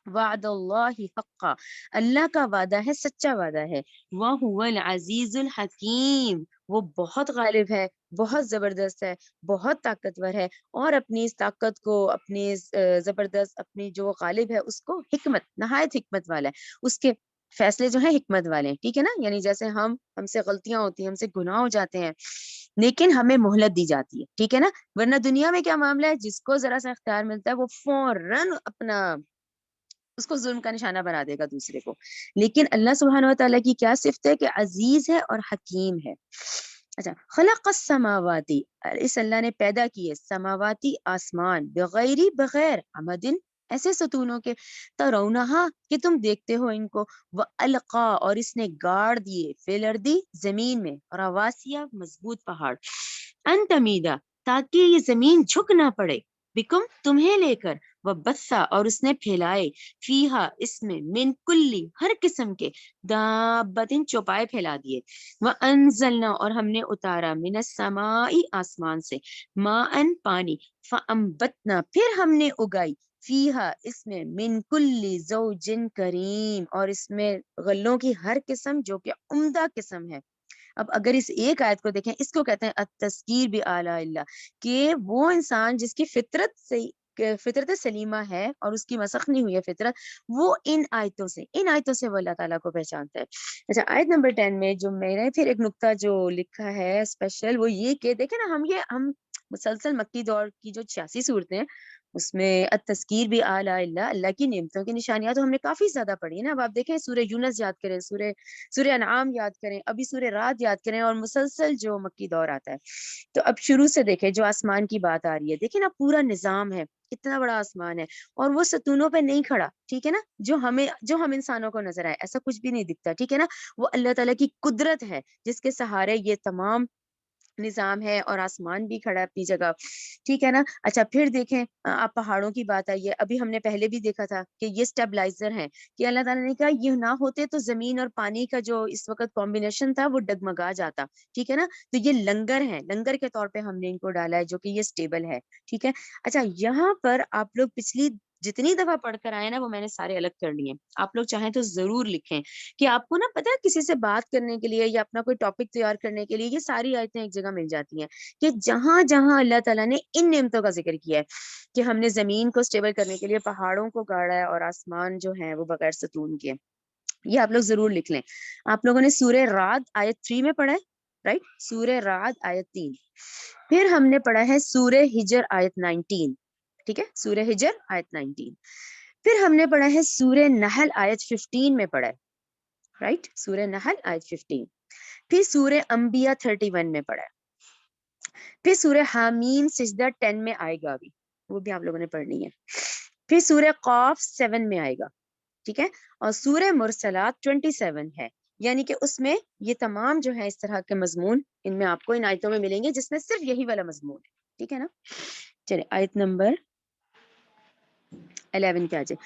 وعد اللہ حقا، اللہ کا وعدہ ہے، سچا وعدہ ہے، وَهُوَ الْعَزِيزُ الْحَكِيمُ، وہ بہت غالب ہے، بہت زبردست ہے، بہت طاقتور ہے، اور اپنی اس طاقت کو، اپنی اس زبردست، اپنی جو غالب ہے اس کو حکمت، نہایت حکمت والا ہے، اس کے فیصلے جو ہیں حکمت والے ہیں، ٹھیک ہے نا۔ یعنی جیسے ہم سے غلطیاں ہوتی ہیں، ہم سے گناہ ہو جاتے ہیں، لیکن ہمیں مہلت دی جاتی ہے، ٹھیک ہے نا، ورنہ دنیا میں کیا معاملہ ہے، جس کو ذرا سا اختیار ملتا ہے وہ فوراً اپنا، اس کو ظلم کا نشانہ بنا دے گا دوسرے کو، لیکن اللہ سبحانہ و تعالیٰ کی کیا صفت ہے کہ عزیز ہے اور حکیم ہے۔ اچھا، خلق السماواتی، اس اللہ نے پیدا کیے سماواتی، آسمان، بغیر عمدن، ایسے ستونوں کے، ترونہا، کہ تم دیکھتے ہو ان کو، والقا، اور اس نے گاڑ دیے، فی الارض، زمین میں، رواسیا، مضبوط پہاڑ، ان تمیدا، تاکہ یہ زمین جھک نہ پڑے، بکم، تمہیں لے کر، وبثا، اور اس نے پھیلائے، فیہا، اس میں، من کلی، ہر قسم کے، دابتن، چوپائے پھیلا دیے، وانزلنا، اور ہم نے اتارا، من السماء، آسمان سے، ماءن، پانی، فانبتنا، پھر ہم نے اگائی، فیہا، اس میں، من کلی زوجن کریم، اور اس میں غلوں کی ہر قسم جو کہ عمدہ قسم ہے۔ اب اگر اس ایک آیت کو دیکھیں، اس کو کہتے ہیں التذکیر بآلاء اللہ، کہ وہ انسان جس کی فطرت سلیمہ ہے اور اس کی مسخ نہیں ہوئی ہے فطرت، وہ ان آیتوں سے وہ اللہ تعالیٰ کو پہچانتا ہے۔ اچھا، آیت نمبر 10 میں جو میں نے پھر ایک نقطہ جو لکھا ہے اسپیشل، وہ یہ کہ دیکھیں نا، ہم مسلسل مکی دور کی جو 86 صورتیں ہیں اس میں التذکیر بآلاء اللہ، اللہ کی نعمتوں کی نشانیاں تو ہم نے کافی زیادہ پڑھی ہیں نا۔ اب آپ دیکھیں سورہ یونس یاد کریں، سورہ انعام یاد کریں، ابھی سورہ رات یاد کریں، اور مسلسل جو مکی دور آتا ہے، تو اب شروع سے دیکھیں، جو آسمان کی بات آ رہی ہے، دیکھیں نا پورا نظام ہے، اتنا بڑا آسمان ہے، اور وہ ستونوں پہ نہیں کھڑا، ٹھیک ہے نا، جو ہم انسانوں کو نظر آئے ایسا کچھ بھی نہیں دکھتا، ٹھیک ہے نا، وہ اللہ تعالیٰ کی قدرت ہے جس کے سہارے یہ تمام نظام ہے، اور آسمان بھی کھڑا ہے اپنی جگہ، ٹھیک ہے نا۔ اچھا، پھر دیکھیں، آپ پہاڑوں کی بات آئی ہے، ابھی ہم نے پہلے بھی دیکھا تھا کہ یہ سٹیبلائزر ہیں، کہ اللہ تعالیٰ نے کہا یہ نہ ہوتے تو زمین اور پانی کا جو اس وقت کمبینیشن تھا وہ ڈگمگا جاتا، ٹھیک ہے نا، تو یہ لنگر ہے، لنگر کے طور پہ ہم نے ان کو ڈالا ہے، جو کہ یہ سٹیبل ہے، ٹھیک ہے۔ اچھا، یہاں پر آپ لوگ پچھلی جتنی دفعہ پڑھ کر آئے نا وہ میں نے سارے الگ کر لیے، آپ لوگ چاہیں تو ضرور لکھیں، کہ آپ کو نا پتہ ہے کسی سے بات کرنے کے لیے یا اپنا کوئی ٹاپک تیار کرنے کے لیے یہ ساری آیتیں ایک جگہ مل جاتی ہیں، کہ جہاں جہاں اللہ تعالیٰ نے ان نعمتوں کا ذکر کیا ہے، کہ ہم نے زمین کو سٹیبل کرنے کے لیے پہاڑوں کو گاڑا ہے، اور آسمان جو ہے وہ بغیر ستون کے، یہ آپ لوگ ضرور لکھ لیں۔ آپ لوگوں نے سورہ رعد آیت 3 میں پڑھا ہے، رائٹ، سورہ رعد آیت 3، پھر ہم نے پڑھا ہے سورہ ہجر آیت 19، ٹھیک ہے، سورہ ہجر آیت 19، پھر ہم نے پڑھا ہے سورہ نحل آیت 15 میں پڑھا ہے، رائٹ، سورہ نحل آیت 15، پھر سورہ انبیاء 31 میں پڑھا ہے، پھر سورہ حامیم سجدہ 10 میں آئے گا، ابھی وہ بھی آپ لوگوں نے پڑھنی ہے، پھر سورہ قاف 7 میں آئے گا، ٹھیک ہے، اور سورہ مرسلات 27 ہے، یعنی کہ اس میں یہ تمام جو ہے اس طرح کے مضمون ان میں آپ کو ان آیتوں میں ملیں گے، جس میں صرف یہی والا مضمون ہے، ٹھیک ہے نا۔ چلے آیت نمبر 11 پہ آ جائے.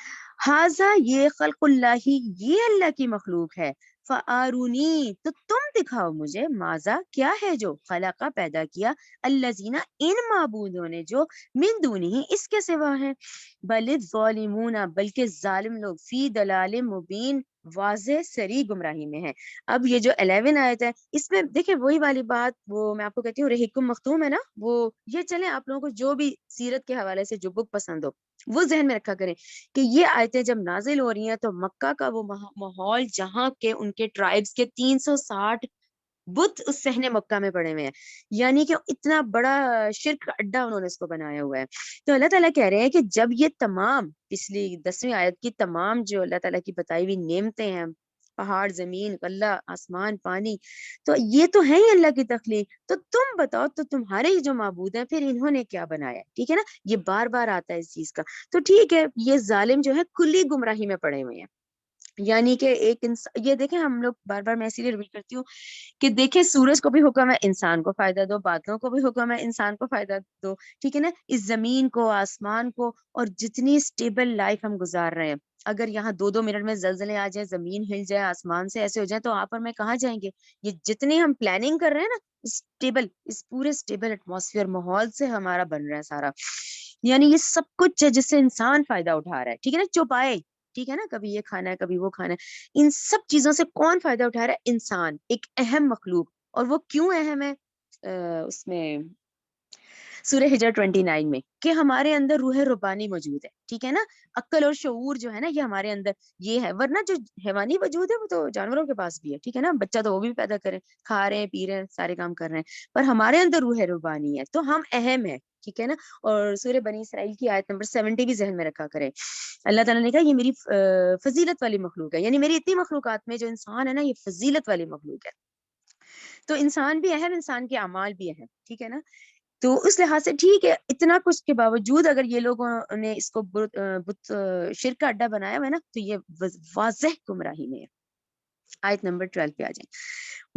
ہاذا یہ خلق اللہ ہی، یہ اللہ کی مخلوق ہے. فآرونی تو تم دکھاؤ مجھے، ماذا کیا ہے جو خلقہ پیدا کیا، الذین ان معبودوں نے جو من دونہ اس کے سوا ہیں، بل الظالمون بلکہ ظالم لوگ فی دلال مبین واضح سری گمراہی میں ہے. اب یہ جو 11 آیت ہے اس میں دیکھیں وہی والی بات، وہ میں آپ کو کہتی ہوں رحیقم مختوم ہے نا، وہ یہ چلیں آپ لوگوں کو جو بھی سیرت کے حوالے سے جو بک پسند ہو وہ ذہن میں رکھا کریں کہ یہ آیتیں جب نازل ہو رہی ہیں تو مکہ کا وہ ماحول جہاں کے ان کے ٹرائبز کے 360 بت اس صحن مکہ میں پڑے ہوئے ہیں، یعنی کہ اتنا بڑا شرک کا اڈا انہوں نے اس کو بنایا ہوا ہے. تو اللہ تعالیٰ کہہ رہے ہیں کہ جب یہ تمام پچھلی 10ویں آیت کی تمام جو اللہ تعالیٰ کی بتائی ہوئی نعمتیں ہیں، پہاڑ، زمین، اللہ، آسمان، پانی، تو یہ تو ہے ہی اللہ کی تخلیق. تو تم بتاؤ تو تمہارے ہی جو معبود ہیں پھر انہوں نے کیا بنایا؟ ٹھیک ہے نا، یہ بار بار آتا ہے اس چیز کا. تو ٹھیک ہے، یہ ظالم جو ہے کلی گمراہی میں پڑے ہوئے ہیں. یعنی کہ ایک انسان، یہ دیکھیں ہم لوگ بار بار میں اسی لیے ریپیٹ کرتی ہوں کہ دیکھیں سورج کو بھی حکم ہے انسان کو فائدہ دو، بادلوں کو بھی حکم ہے انسان کو فائدہ دو، ٹھیک ہے نا، اس زمین کو، آسمان کو، اور جتنی اسٹیبل لائف ہم گزار رہے ہیں، اگر یہاں 2-2 منٹ میں زلزلے آ جائیں، زمین ہل جائے، آسمان سے ایسے ہو جائے، تو آپ اور میں کہاں جائیں گے؟ یہ جتنی ہم پلاننگ کر رہے ہیں نا اسٹیبل، اس پورے اسٹیبل ایٹماسفیئر ماحول سے ہمارا بن رہا ہے سارا، یعنی یہ سب کچھ ہے جس سے انسان فائدہ اٹھا رہا ہے، ٹھیک ہے نا، چوپائے، ٹھیک ہے نا، کبھی یہ کھانا ہے کبھی وہ کھانا ہے، ان سب چیزوں سے کون فائدہ اٹھا رہا ہے؟ انسان، ایک اہم مخلوق. اور وہ کیوں اہم ہے؟ اس میں سورہ ہجر 29 میں کہ ہمارے اندر روح ربانی موجود ہے، ٹھیک ہے نا، عقل اور شعور جو ہے نا یہ ہمارے اندر یہ ہے، ورنہ جو حیوانی وجود ہے وہ تو جانوروں کے پاس بھی ہے، ٹھیک ہے نا، بچہ تو وہ بھی پیدا کریں، کھا رہے ہیں، پی رہے ہیں، سارے کام کر رہے ہیں، پر ہمارے اندر روح ربانی ہے تو ہم اہم ہے، ٹھیک ہے نا. اور سورہ بنی اسرائیل کی آیت نمبر 70 بھی ذہن میں رکھا کرے. اللہ تعالیٰ نے کہا یہ میری فضیلت والی مخلوق ہے، یعنی میری اتنی مخلوقات میں جو انسان ہے نا یہ فضیلت والی مخلوق ہے. تو انسان بھی اہم، انسان کے اعمال بھی اہم، ٹھیک ہے نا. تو اس لحاظ سے ٹھیک ہے، اتنا کچھ کے باوجود اگر یہ لوگوں نے اس کو بت شرک کا اڈا بنایا ہوا ہے نا تو یہ واضح گمراہی میں ہے. آیت نمبر 12 پہ آ جائیں.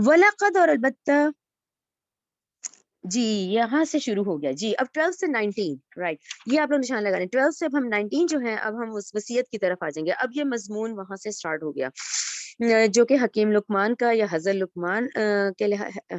وَلَقَدْ، اور البتہ، جی یہاں سے شروع ہو گیا جی، اب 12 سے 19، رائٹ، یہ آپ لوگ نشان لگا رہے ہیں. 12 سے اب ہم 19 جو ہیں اب ہم اس وصیت کی طرف آ جائیں گے. اب یہ مضمون وہاں سے سٹارٹ ہو گیا جو کہ حکیم لقمان کا یا حضرت لقمان کے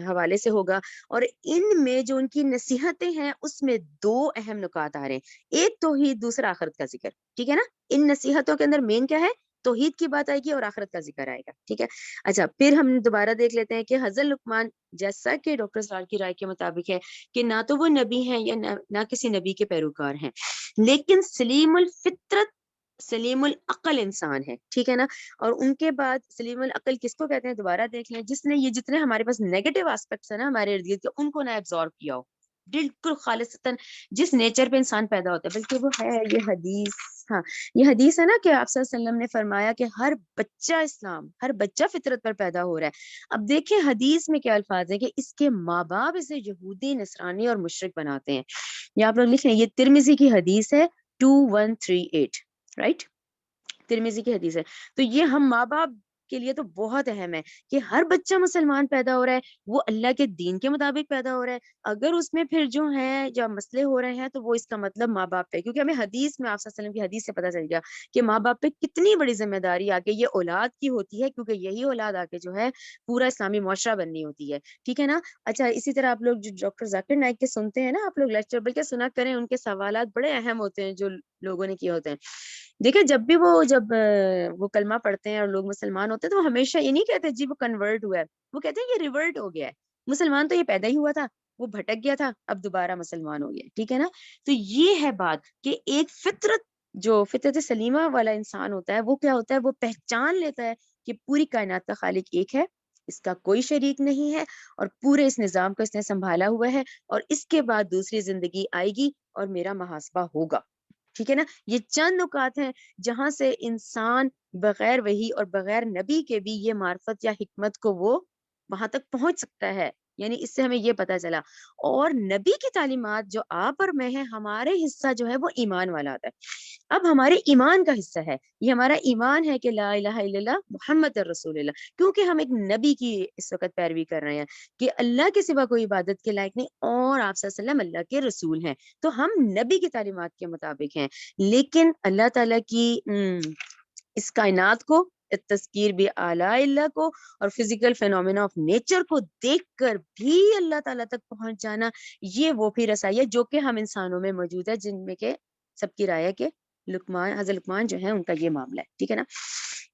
حوالے سے ہوگا، اور ان میں جو ان کی نصیحتیں ہیں اس میں 2 اہم نکات آ رہے ہیں، ایک توحید، دوسرا آخرت کا ذکر، ٹھیک ہے نا. ان نصیحتوں کے اندر مین کیا ہے؟ توحید کی بات آئے گی اور آخرت کا ذکر آئے گا، ٹھیک ہے. اچھا پھر ہم دوبارہ دیکھ لیتے ہیں کہ حضرت لقمان، جیسا کہ ڈاکٹر سلال کی رائے کے مطابق ہے کہ نہ تو وہ نبی ہیں یا نہ کسی نبی کے پیروکار ہیں، لیکن سلیم الفطرت، سلیم العقل انسان ہے، ٹھیک ہے نا. اور ان کے بعد سلیم العقل کس کو کہتے ہیں دوبارہ دیکھ لیں، جس نے یہ جتنے ہمارے پاس نیگیٹو آسپیکٹس ہیں نا ہمارے ارد گرد کے، ان کو نہ ایبزارو کیا ہو، بالکل خالصتاً جس نیچر پہ انسان پیدا ہوتا ہے، بلکہ وہ ہے یہ حدیث. ہاں یہ حدیث ہے نا کہ آپ صلی اللہ علیہ وسلم نے فرمایا کہ ہر بچہ اسلام، ہر بچہ فطرت پر پیدا ہو رہا ہے. اب دیکھیں حدیث میں کیا الفاظ ہے کہ اس کے ماں باپ اسے یہودی، نصرانی اور مشرک بناتے ہیں. یہ آپ لوگ لکھ لیں، یہ ترمذی کی حدیث ہے 2138، رائٹ، ترمذی کی حدیث ہے. تو یہ ہم ماں باپ کے لیے تو بہت اہم ہے کہ ہر بچہ مسلمان پیدا ہو رہا ہے وہ اللہ کے دین کے مطابق پیدا ہو رہا ہے. اگر اس میں پھر جو ہے جو مسئلے ہو رہے ہیں تو وہ اس کا مطلب ماں باپ پہ، کیونکہ ہمیں حدیث میں آپ صلی اللہ علیہ وسلم کی حدیث سے پتہ چل گیا کہ ماں باپ پہ کتنی بڑی ذمہ داری آ کے یہ اولاد کی ہوتی ہے، کیونکہ یہی اولاد آ کے جو ہے پورا اسلامی معاشرہ بننی ہوتی ہے، ٹھیک ہے نا. اچھا اسی طرح آپ لوگ جو ڈاکٹر ذاکر نائک کے سنتے ہیں نا آپ لوگ لیکچر، بلکہ سنا کریں، ان کے سوالات بڑے اہم ہوتے ہیں جو لوگوں نے کیے ہوتے ہیں. دیکھیں جب وہ کلمہ پڑھتے ہیں اور لوگ مسلمان ہوتے ہیں تو وہ ہمیشہ یہ نہیں کہتے جی وہ کنورٹ ہوا ہے، وہ کہتے ہیں یہ ریورٹ ہو گیا ہے. مسلمان تو یہ پیدا ہی ہوا تھا، وہ بھٹک گیا تھا، اب دوبارہ مسلمان ہو گیا، ٹھیک ہے نا. تو یہ ہے بات کہ ایک فطرت، جو فطرت سلیمہ والا انسان ہوتا ہے وہ کیا ہوتا ہے، وہ پہچان لیتا ہے کہ پوری کائنات کا خالق ایک ہے، اس کا کوئی شریک نہیں ہے، اور پورے اس نظام کو اس نے سنبھالا ہوا ہے، اور اس کے بعد دوسری زندگی آئے گی اور میرا محاسبہ ہوگا، ٹھیک ہے نا. یہ چند نکات ہیں جہاں سے انسان بغیر وحی اور بغیر نبی کے بھی یہ معرفت یا حکمت کو وہ وہاں تک پہنچ سکتا ہے. یعنی اس سے ہمیں یہ پتا چلا. اور نبی کی تعلیمات جو آپ اور میں ہیں، ہمارے حصہ جو ہے وہ ایمان والا آتا ہے. اب ہمارے ایمان کا حصہ ہے، یہ ہمارا ایمان ہے کہ لا الہ الا اللہ محمد رسول اللہ، کیونکہ ہم ایک نبی کی اس وقت پیروی کر رہے ہیں کہ اللہ کے سوا کوئی عبادت کے لائق نہیں، اور آپ صلی اللہ علیہ وسلم اللہ کے رسول ہیں، تو ہم نبی کی تعلیمات کے مطابق ہیں. لیکن اللہ تعالیٰ کی اس کائنات کو، تذکیر بھی اعلیٰ اللہ کو اور فزیکل فینومینا آف نیچر کو دیکھ کر بھی اللہ تعالیٰ تک پہنچ جانا، یہ وہ بھی رسائی ہے جو کہ ہم انسانوں میں موجود ہے، جن میں کہ سب کی رائے ہے کہ حضرت لقمان جو ہے ان کا یہ معاملہ ہے. ٹھیک ہے نا،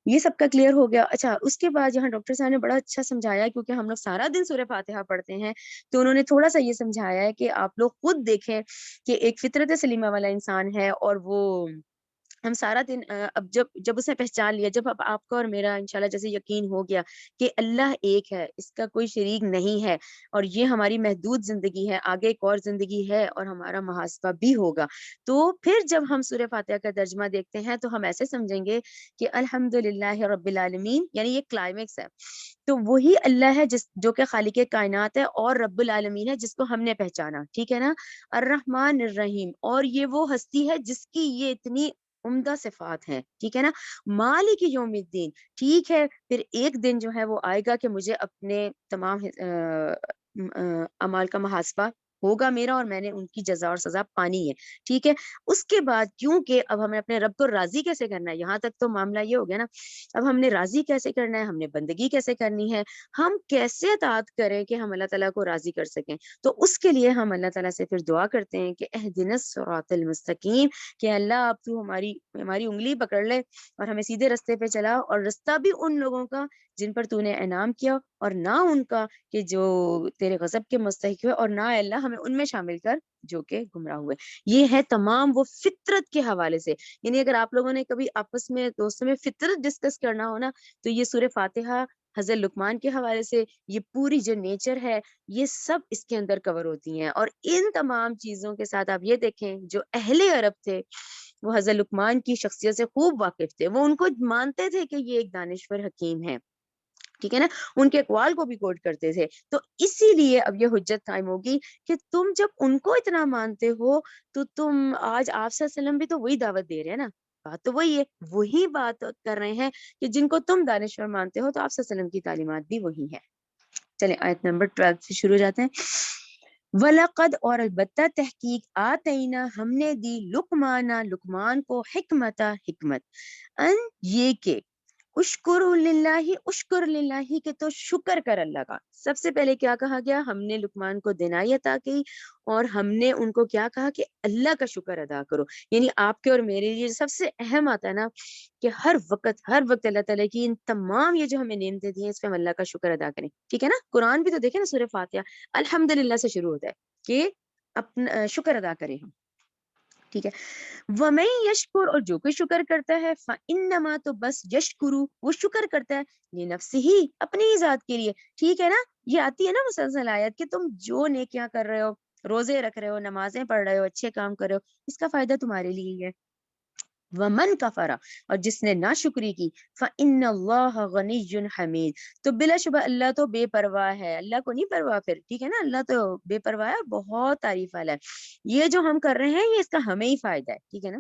یہ سب کا کلیئر ہو گیا. اچھا، اس کے بعد یہاں ڈاکٹر صاحب نے بڑا اچھا سمجھایا، کیونکہ ہم لوگ سارا دن سورہ فاتحہ پڑھتے ہیں، تو انہوں نے تھوڑا سا یہ سمجھایا ہے کہ آپ لوگ خود دیکھیں کہ ایک فطرت سلیمہ والا انسان ہے، اور وہ ہم سارا دن اب جب اسے پہچان لیا، جب اب آپ کا اور میرا انشاءاللہ جیسے یقین ہو گیا کہ اللہ ایک ہے، اس کا کوئی شریک نہیں ہے، اور یہ ہماری محدود زندگی ہے، آگے ایک اور زندگی ہے اور ہمارا محاسبہ بھی ہوگا، تو پھر جب ہم سورہ فاتحہ کا ترجمہ دیکھتے ہیں تو ہم ایسے سمجھیں گے کہ الحمدللہ رب العالمین، یعنی یہ کلائمیکس ہے. تو وہی اللہ ہے جو کہ خالق کائنات ہے، اور رب العالمین ہے جس کو ہم نے پہچانا. ٹھیک ہے نا، الرحمن الرحیم، اور یہ وہ ہستی ہے جس کی یہ اتنی عمدہ صفات ہیں. ٹھیک ہے نا، مالک یوم الدین. ٹھیک ہے، پھر ایک دن جو ہے وہ آئے گا کہ مجھے اپنے تمام اعمال کا محاسبہ ہوگا میرا، اور میں نے ان کی جزا اور سزا پانی ہے. ٹھیک ہے، اس کے بعد کیونکہ اب ہمیں اپنے رب کو راضی کیسے کرنا ہے، یہاں تک تو معاملہ یہ ہو گیا نا، اب ہم نے راضی کیسے کرنا ہے، ہم نے بندگی کیسے کرنی ہے، ہم کیسے اطاعت کریں کہ ہم اللہ تعالیٰ کو راضی کر سکیں. تو اس کے لیے ہم اللہ تعالیٰ سے پھر دعا کرتے ہیں کہ اہدنا الصراط المستقیم، کہ اللہ اب تو ہماری انگلی پکڑ لے اور ہمیں سیدھے رستے پہ چلا، اور رستہ بھی ان لوگوں کا جن پر تو نے انعام کیا، اور نہ ان کا کہ جو تیرے غضب کے مستحق ہوئے، اور نہ اللہ ہمیں ان میں شامل کر جو کہ گمراہ ہوئے. یہ ہے تمام وہ فطرت کے حوالے سے. یعنی اگر آپ لوگوں نے کبھی آپس میں دوستوں میں فطرت ڈسکس کرنا ہو نا، تو یہ سورہ فاتحہ حضرت لقمان کے حوالے سے، یہ پوری جو نیچر ہے یہ سب اس کے اندر کور ہوتی ہیں. اور ان تمام چیزوں کے ساتھ آپ یہ دیکھیں، جو اہل عرب تھے وہ حضرت لقمان کی شخصیت سے خوب واقف تھے، وہ ان کو مانتے تھے کہ یہ ایک دانشور حکیم ہے. ٹھیک ہے نا، ان کے اقوال کو بھی کوٹ کرتے تھے. تو اسی لیے اب یہ حجت قائم ہوگی کہ تم جب ان کو اتنا مانتے ہو، تو تم آج آپ صلی اللہ علیہ وسلم بھی تو وہی دعوت دے رہے ہیں نا، بات تو وہی ہے، وہی بات کر رہے ہیں کہ جن کو تم دانشور مانتے ہو، تو آپ صلی اللہ علیہ وسلم کی تعلیمات بھی وہی ہے. چلیں آیت نمبر 12 سے شروع جاتے ہیں. وَلَقَدْ، اور البتہ تحقیق، آتینا، ہم نے دی، لقمان کو، حکمت، ان یہ کہ اشکر للہ کہ تو شکر کر اللہ کا. سب سے پہلے کیا کہا گیا، ہم نے لقمان کو دینائی عطا کی، اور ہم نے ان کو کیا کہا کہ اللہ کا شکر ادا کرو. یعنی آپ کے اور میرے لیے سب سے اہم آتا ہے نا کہ ہر وقت اللہ تعالیٰ کی ان تمام یہ جو ہمیں نعمتیں دی ہیں، اس پہ ہم اللہ کا شکر ادا کریں. ٹھیک ہے نا، قرآن بھی تو دیکھیں نا، سورہ فاتحہ الحمدللہ سے شروع ہوتا ہے کہ اپنا شکر ادا کریں ہم. ٹھیک ہے، وَمَن یشکر، اور جو کوئی شکر کرتا ہے، فَإِنَّمَا، تو بس، یشکرو، وہ شکر کرتا ہے، لِنَفْسِهِ، اپنی ہی ذات کے لیے. ٹھیک ہے نا، یہ آتی ہے نا مسلسل آیت کہ تم جو نیکیاں کر رہے ہو، روزے رکھ رہے ہو، نمازیں پڑھ رہے ہو، اچھے کام کر رہے ہو، اس کا فائدہ تمہارے لیے ہی ہے. وَمَن کَفَرَ، اور جس نے ناشکری کی، فَإِنَّ اللَّهَ غَنِيٌّ حَمِيدٌ، تو بلا شبہ اللہ تو بے پرواہ ہے، اللہ کو نہیں پرواہ پھر. ٹھیک ہے نا، اللہ تو بے پرواہ ہے، بہت تعریف والا ہے. یہ جو ہم کر رہے ہیں یہ اس کا ہمیں ہی فائدہ ہے. ٹھیک ہے نا.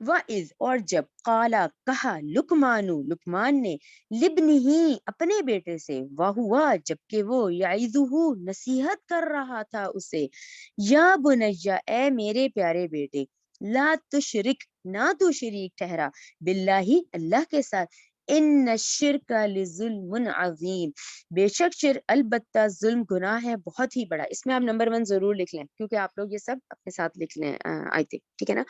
وَإِذْ، اور جب، قالا، کہا، لقمان نے، لِابْنِهِ، اپنے بیٹے سے، وَهُوَ، جبکہ وہ، يَعِظُهُ، نصیحت کر رہا تھا اسے، یا بنیا، اے میرے پیارے بیٹے، لا تشرک، نہ تو شریک ٹھہرا، باللہ، اللہ کے ساتھ، ان الشرک لظلم عظیم، بے شک البتہ ظلم گناہ ہے بہت ہی بڑا. اس میں آپ نمبر 1 ضرور لکھ لیں، کیونکہ آپ لوگ یہ سب اپنے ساتھ لکھ لیں آیتیں. ٹھیک ہے نا.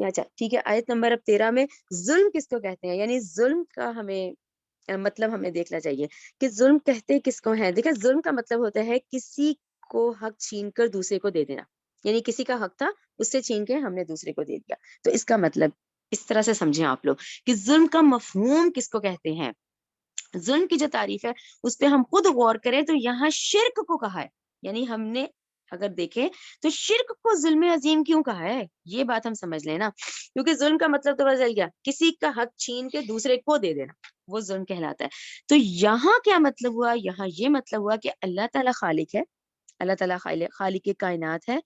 اچھا ٹھیک ہے، آیت نمبر اب 13 میں ظلم کس کو کہتے ہیں، یعنی ظلم کا ہمیں مطلب ہمیں دیکھنا چاہیے کہ ظلم کہتے کس کو ہیں. دیکھیں، ظلم کا مطلب ہوتا ہے کسی کو حق چھین کر دوسرے کو دے دینا، یعنی کسی کا حق تھا، اس سے چھین کے ہم نے دوسرے کو دے دیا. تو اس کا مطلب اس طرح سے سمجھیں آپ لوگ کہ ظلم کا مفہوم کس کو کہتے ہیں. ظلم کی جو تعریف ہے اس پہ ہم خود غور کریں تو یہاں شرک کو کہا ہے، یعنی ہم نے اگر دیکھیں تو شرک کو ظلم عظیم کیوں کہا ہے، یہ بات ہم سمجھ لیں نا، کیونکہ ظلم کا مطلب تو بدل گیا، کسی کا حق چھین کے دوسرے کو دے دینا، وہ ظلم کہلاتا ہے۔ تو یہاں کیا مطلب ہوا، یہاں یہ مطلب ہوا کہ اللہ تعالیٰ خالق ہے، اللہ تعالیٰ خالق کائنات ہے،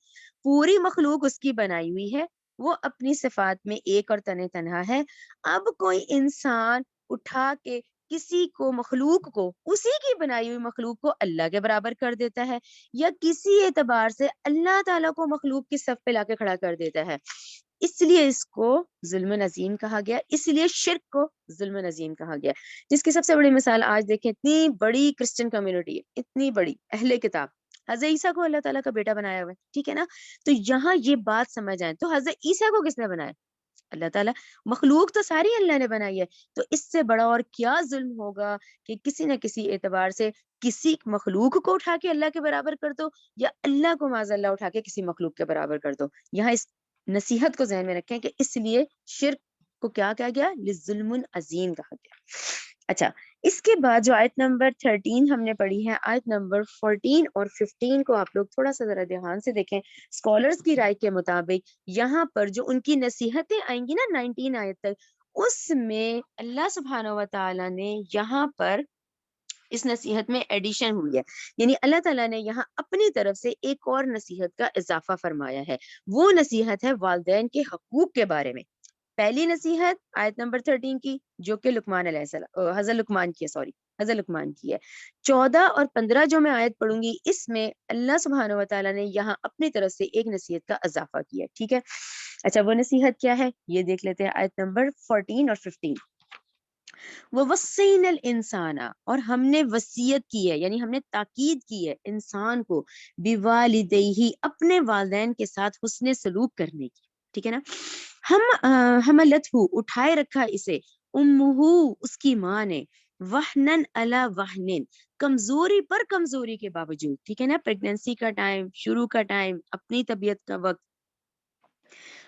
پوری مخلوق اس کی بنائی ہوئی ہے، وہ اپنی صفات میں ایک اور تنہا ہے۔ اب کوئی انسان اٹھا کے کسی کو، مخلوق کو، اسی کی بنائی ہوئی مخلوق کو اللہ کے برابر کر دیتا ہے، یا کسی اعتبار سے اللہ تعالیٰ کو مخلوق کی صف پہ لا کے کھڑا کر دیتا ہے، اس لیے اس کو ظلم عظیم کہا گیا، اس لیے شرک کو ظلم عظیم کہا گیا۔ جس کی سب سے بڑی مثال آج دیکھیں، اتنی بڑی کرسچن کمیونٹی ہے، اتنی بڑی اہل کتاب، حضرت عیسیٰ کو اللہ تعالیٰ کا بیٹا بنایا ہوا ہے، ٹھیک ہے نا، تو یہاں یہ بات سمجھ آئے، تو حضرت عیسیٰ کو کس نے بنایا، اللہ تعالیٰ، مخلوق تو ساری اللہ نے بنائی ہے، تو اس سے بڑا اور کیا ظلم ہوگا کہ کسی نہ کسی اعتبار سے کسی مخلوق کو اٹھا کے اللہ کے برابر کر دو، یا اللہ کو معاذ اللہ اٹھا کے کسی مخلوق کے برابر کر دو۔ یہاں اس نصیحت کو ذہن میں رکھیں کہ اس لیے شرک کو کیا کہا گیا، لظلم عظیم کہا گیا۔ اچھا، اس کے بعد جو آیت نمبر 13 ہم نے پڑھی ہے، آیت نمبر 14 اور 15 کو آپ لوگ تھوڑا سا ذرا دھیان سے دیکھیں۔ اسکالرز کی رائے کے مطابق یہاں پر جو ان کی نصیحتیں آئیں گی نا 19 آیت تک، اس میں اللہ سبحانہ و تعالیٰ نے یہاں پر اس نصیحت میں ایڈیشن ہوئی ہے، یعنی اللہ تعالیٰ نے یہاں اپنی طرف سے ایک اور نصیحت کا اضافہ فرمایا ہے، وہ نصیحت ہے والدین کے حقوق کے بارے میں۔ پہلی نصیحت آیت نمبر 13 کی، جو کہ لقمان علیہ السلام، حضرت لقمان کی ہے، حضرت لقمان کی ہے۔ 14 اور 15 جو میں آیت پڑھوں گی، اس میں اللہ سبحانہ و تعالیٰ نے یہاں اپنی طرف سے ایک نصیحت کا اضافہ کیا، ٹھیک ہے۔ اچھا، وہ نصیحت کیا ہے یہ دیکھ لیتے ہیں، آیت نمبر 14 اور 15۔ وَوَصَّيْنَا الْإِنسَانَ، اور ہم نے وصیت کی ہے، یعنی ہم نے تاکید کی ہے انسان کو، بِوَالِدَيْهِ، اپنے والدین کے ساتھ حسن سلوک کرنے کی، ٹھیک ہے نا۔ حملتہ، اٹھائے رکھا اسے، امہ، اس کی ماں نے، وہنن علی وہنن، کمزوری پر کمزوری کے باوجود، ٹھیک ہے نا، پریگنینسی کا ٹائم، شروع کا ٹائم، اپنی طبیعت کا وقت،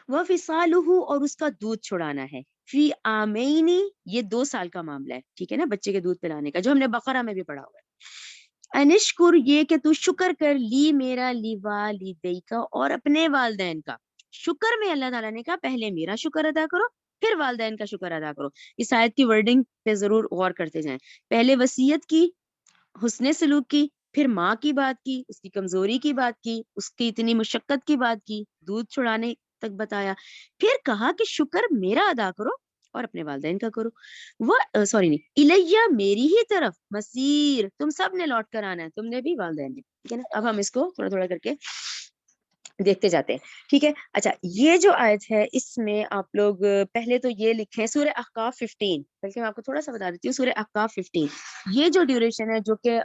وفصالہ، اور اس کا دودھ چھڑانا ہے، فی عامین، یہ 2 سال کا معاملہ ہے، ٹھیک ہے نا، بچے کے دودھ پلانے کا، جو ہم نے بقرہ میں بھی پڑھا ہوا ہے۔ انشکر، یہ کہ تو شکر کر، لی میرا، لی والدیک، اور اپنے والدین کا۔ شکر میں اللہ تعالیٰ نے کہا پہلے میرا شکر ادا کرو، پھر والدین کا شکر ادا کرو۔ اس آیت کی ورڈنگ پہ ضرور غور کرتے جائیں، پہلے وصیت کی، حسن سلوک کی، پھر ماں کی بات کی، اس کی کمزوری کی بات کی، اس کی اتنی مشقت کی بات کی، دودھ چھڑانے تک بتایا، پھر کہا کہ شکر میرا ادا کرو اور اپنے والدین کا کرو۔ وہ سوری نہیں، الیہ، میری ہی طرف، مسیر، تم سب نے لوٹ کر آنا ہے، تم نے بھی، والدین نے، ٹھیک ہے نا۔ اب ہم اس کو تھوڑا تھوڑا کر کے دیکھتے جاتے ہیں، ٹھیک ہے۔ اچھا، یہ جو آیت ہے اس میں آپ لوگ پہلے تو یہ لکھیں، سورہ احقاف 15، بلکہ میں آپ کو تھوڑا سا بتا دیتی ہوں، سورہ احقاف 15، یہ جو ڈیوریشن ہے، جو کہ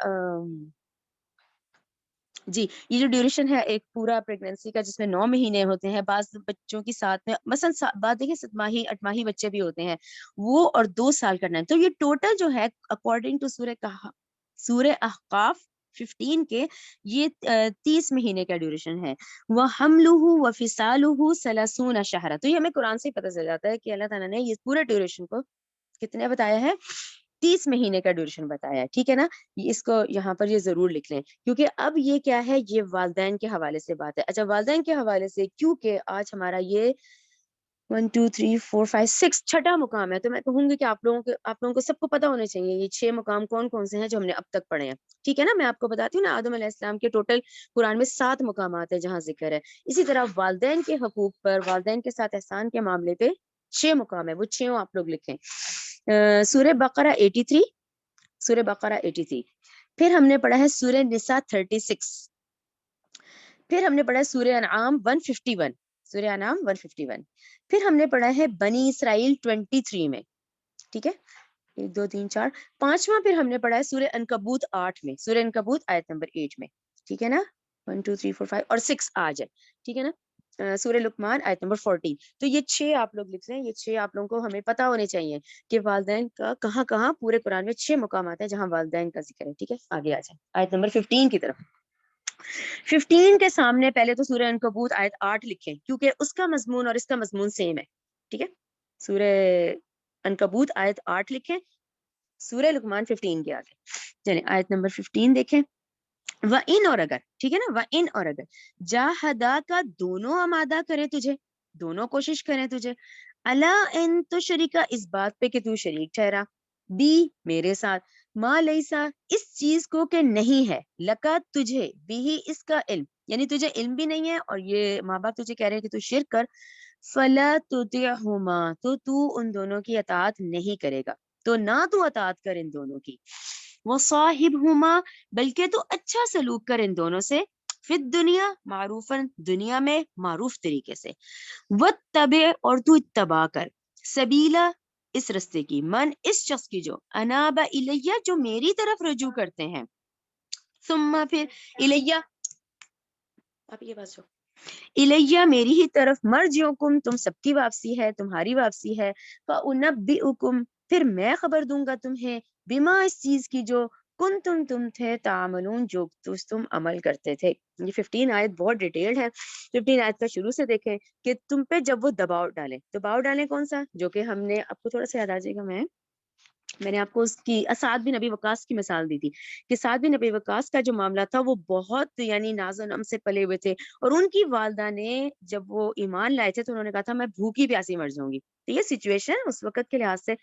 جی، یہ جو ڈیوریشن ہے ایک پورا پریگنینسی کا، جس میں 9 مہینے ہوتے ہیں، بعض بچوں کی ساتھ میں مثلا بعد دیکھیں 7 ماہی 8 ماہی بچے بھی ہوتے ہیں وہ، اور 2 سال کا ٹائم، تو یہ ٹوٹل جو ہے اکارڈنگ ٹو سورہ احقاف 15 کے، یہ 30 مہینے کا ڈیوریشن ہے۔ وَحَمْلُهُ وَفِصَالُهُ 30 شَهْرًا، تو یہ ہمیں قرآن سے پتہ چل جاتا ہے کہ اللہ تعالیٰ نے یہ پورے ڈیوریشن کو کتنے بتایا ہے، 30 مہینے کا ڈیوریشن بتایا ہے، ٹھیک ہے نا۔ اس کو یہاں پر یہ ضرور لکھ لیں، کیونکہ اب یہ کیا ہے، یہ والدین کے حوالے سے بات ہے۔ اچھا، والدین کے حوالے سے، کیونکہ آج ہمارا یہ 1 2 3 4 5 6 چھٹا مقام ہے، تو میں کہوں گی کہ آپ لوگوں کو سب کو پتہ ہونے چاہیے یہ 6 مقام کون کون سے ہیں جو ہم نے اب تک پڑھے ہیں، ٹھیک ہے نا۔ میں آپ کو بتاتی ہوں نا، آدم علیہ السلام کے ٹوٹل قرآن میں 7 مقامات ہیں جہاں ذکر ہے، اسی طرح والدین کے حقوق پر، والدین کے ساتھ احسان کے معاملے پہ 6 مقام ہے، وہ 6 آپ لوگ لکھیں۔ سورہ بقرہ 83، سورہ بقرہ 83، پھر ہم نے پڑھا ہے سورہ نساء 36، پھر ہم نے پڑھا ہے سورہ انعام 151، سورہ انعام 151، پھر ہم نے پڑھا ہے بنی اسرائیل 23 میں، ٹھیک ہے، 1 2 3 4، پانچواں پھر ہم نے پڑھا ہے سورہ عنکبوت 8 میں، سورہ عنکبوت آیت نمبر 8 میں، ٹھیک ہے نا، 1 2 3 4 5 اور 6 آج ہے، ٹھیک ہے نا۔ سورہ لقمان آیت نمبر 14، تو یہ 6 آپ لوگ لکھ لیں، یہ 6 آپ لوگوں کو ہمیں پتہ ہونے چاہیے کہ والدین کا کہاں کہاں پورے قرآن میں 6 مقامات ہیں جہاں والدین کا ذکر ہے، ٹھیک ہے۔ آگے آ جائیں آیت نمبر 15 کی طرف۔ 15 کے سامنے پہلے تو سورہ عنکبوت آیت 8 لکھیں، کیونکہ اس کا مضمون اور اس کا مضمون سیم ہے، ٹھیک ہے۔ سورہ عنکبوت آیت 8 لکھیں، سورہ لقمان 15 کے آگے چلیں، آیت نمبر 15 دیکھیں۔ وَإِن اور اگر، ٹھیک ہے نا، وَإِن اور اگر جاہدا کا دونوں آمادہ کریں تجھے، دونوں کوشش کریں تجھے، الا ان تو شریکہ اس بات پہ کہ تو شریک ٹھہرا، بی میرے ساتھ، ما لیسا اس چیز کو کہ نہیں ہے، لکا تجھے، بھی ہی اس کا علم، یعنی تجھے علم بھی نہیں ہے اور یہ ماں باپ تجھے کہہ رہے ہیں کہ تو شرک کر، فلا تطعہما تو ان دونوں کی اطاعت نہیں کرے گا، تو نہ تو اطاعت کر ان دونوں کی، وصاحبہما بلکہ تو اچھا سلوک کر ان دونوں سے، فی الدنیا معروفاً دنیا میں معروف طریقے سے، واتبع اور تو اتباع کر، سبیلا اس رستے کی، من اس شخص کی جو انابا الیہ جو میری طرف رجوع کرتے ہیں، ثم پھر الیہ، آپ یہ بات جو الیہ میری ہی طرف، مرجعکم تم سب کی واپسی ہے، تمہاری واپسی ہے، فانبئکم پھر میں خبر دوں گا تمہیں، بما اس چیز کی جو تم تھے تعملون جو تم عمل کرتے تھے۔ یہ 15 آیت بہت ڈیٹیلڈ ہے، 15 آیت کا شروع سے دیکھیں کہ تم پہ جب وہ دباؤ ڈالیں کون سا، جو کہ ہم نے آپ کو تھوڑا سا یاد آ جائے گا، میں نے آپ کو اس کی سعد بن ابی وقاص کی مثال دی تھی کہ سعد بن ابی وقاص کا جو معاملہ تھا وہ بہت یعنی ناز و نم سے پلے ہوئے تھے، اور ان کی والدہ نے جب وہ ایمان لائے تھے تو انہوں نے کہا تھا میں بھوکی پیاسی مر جاؤں گی، تو یہ سچویشن اس وقت کے لحاظ سے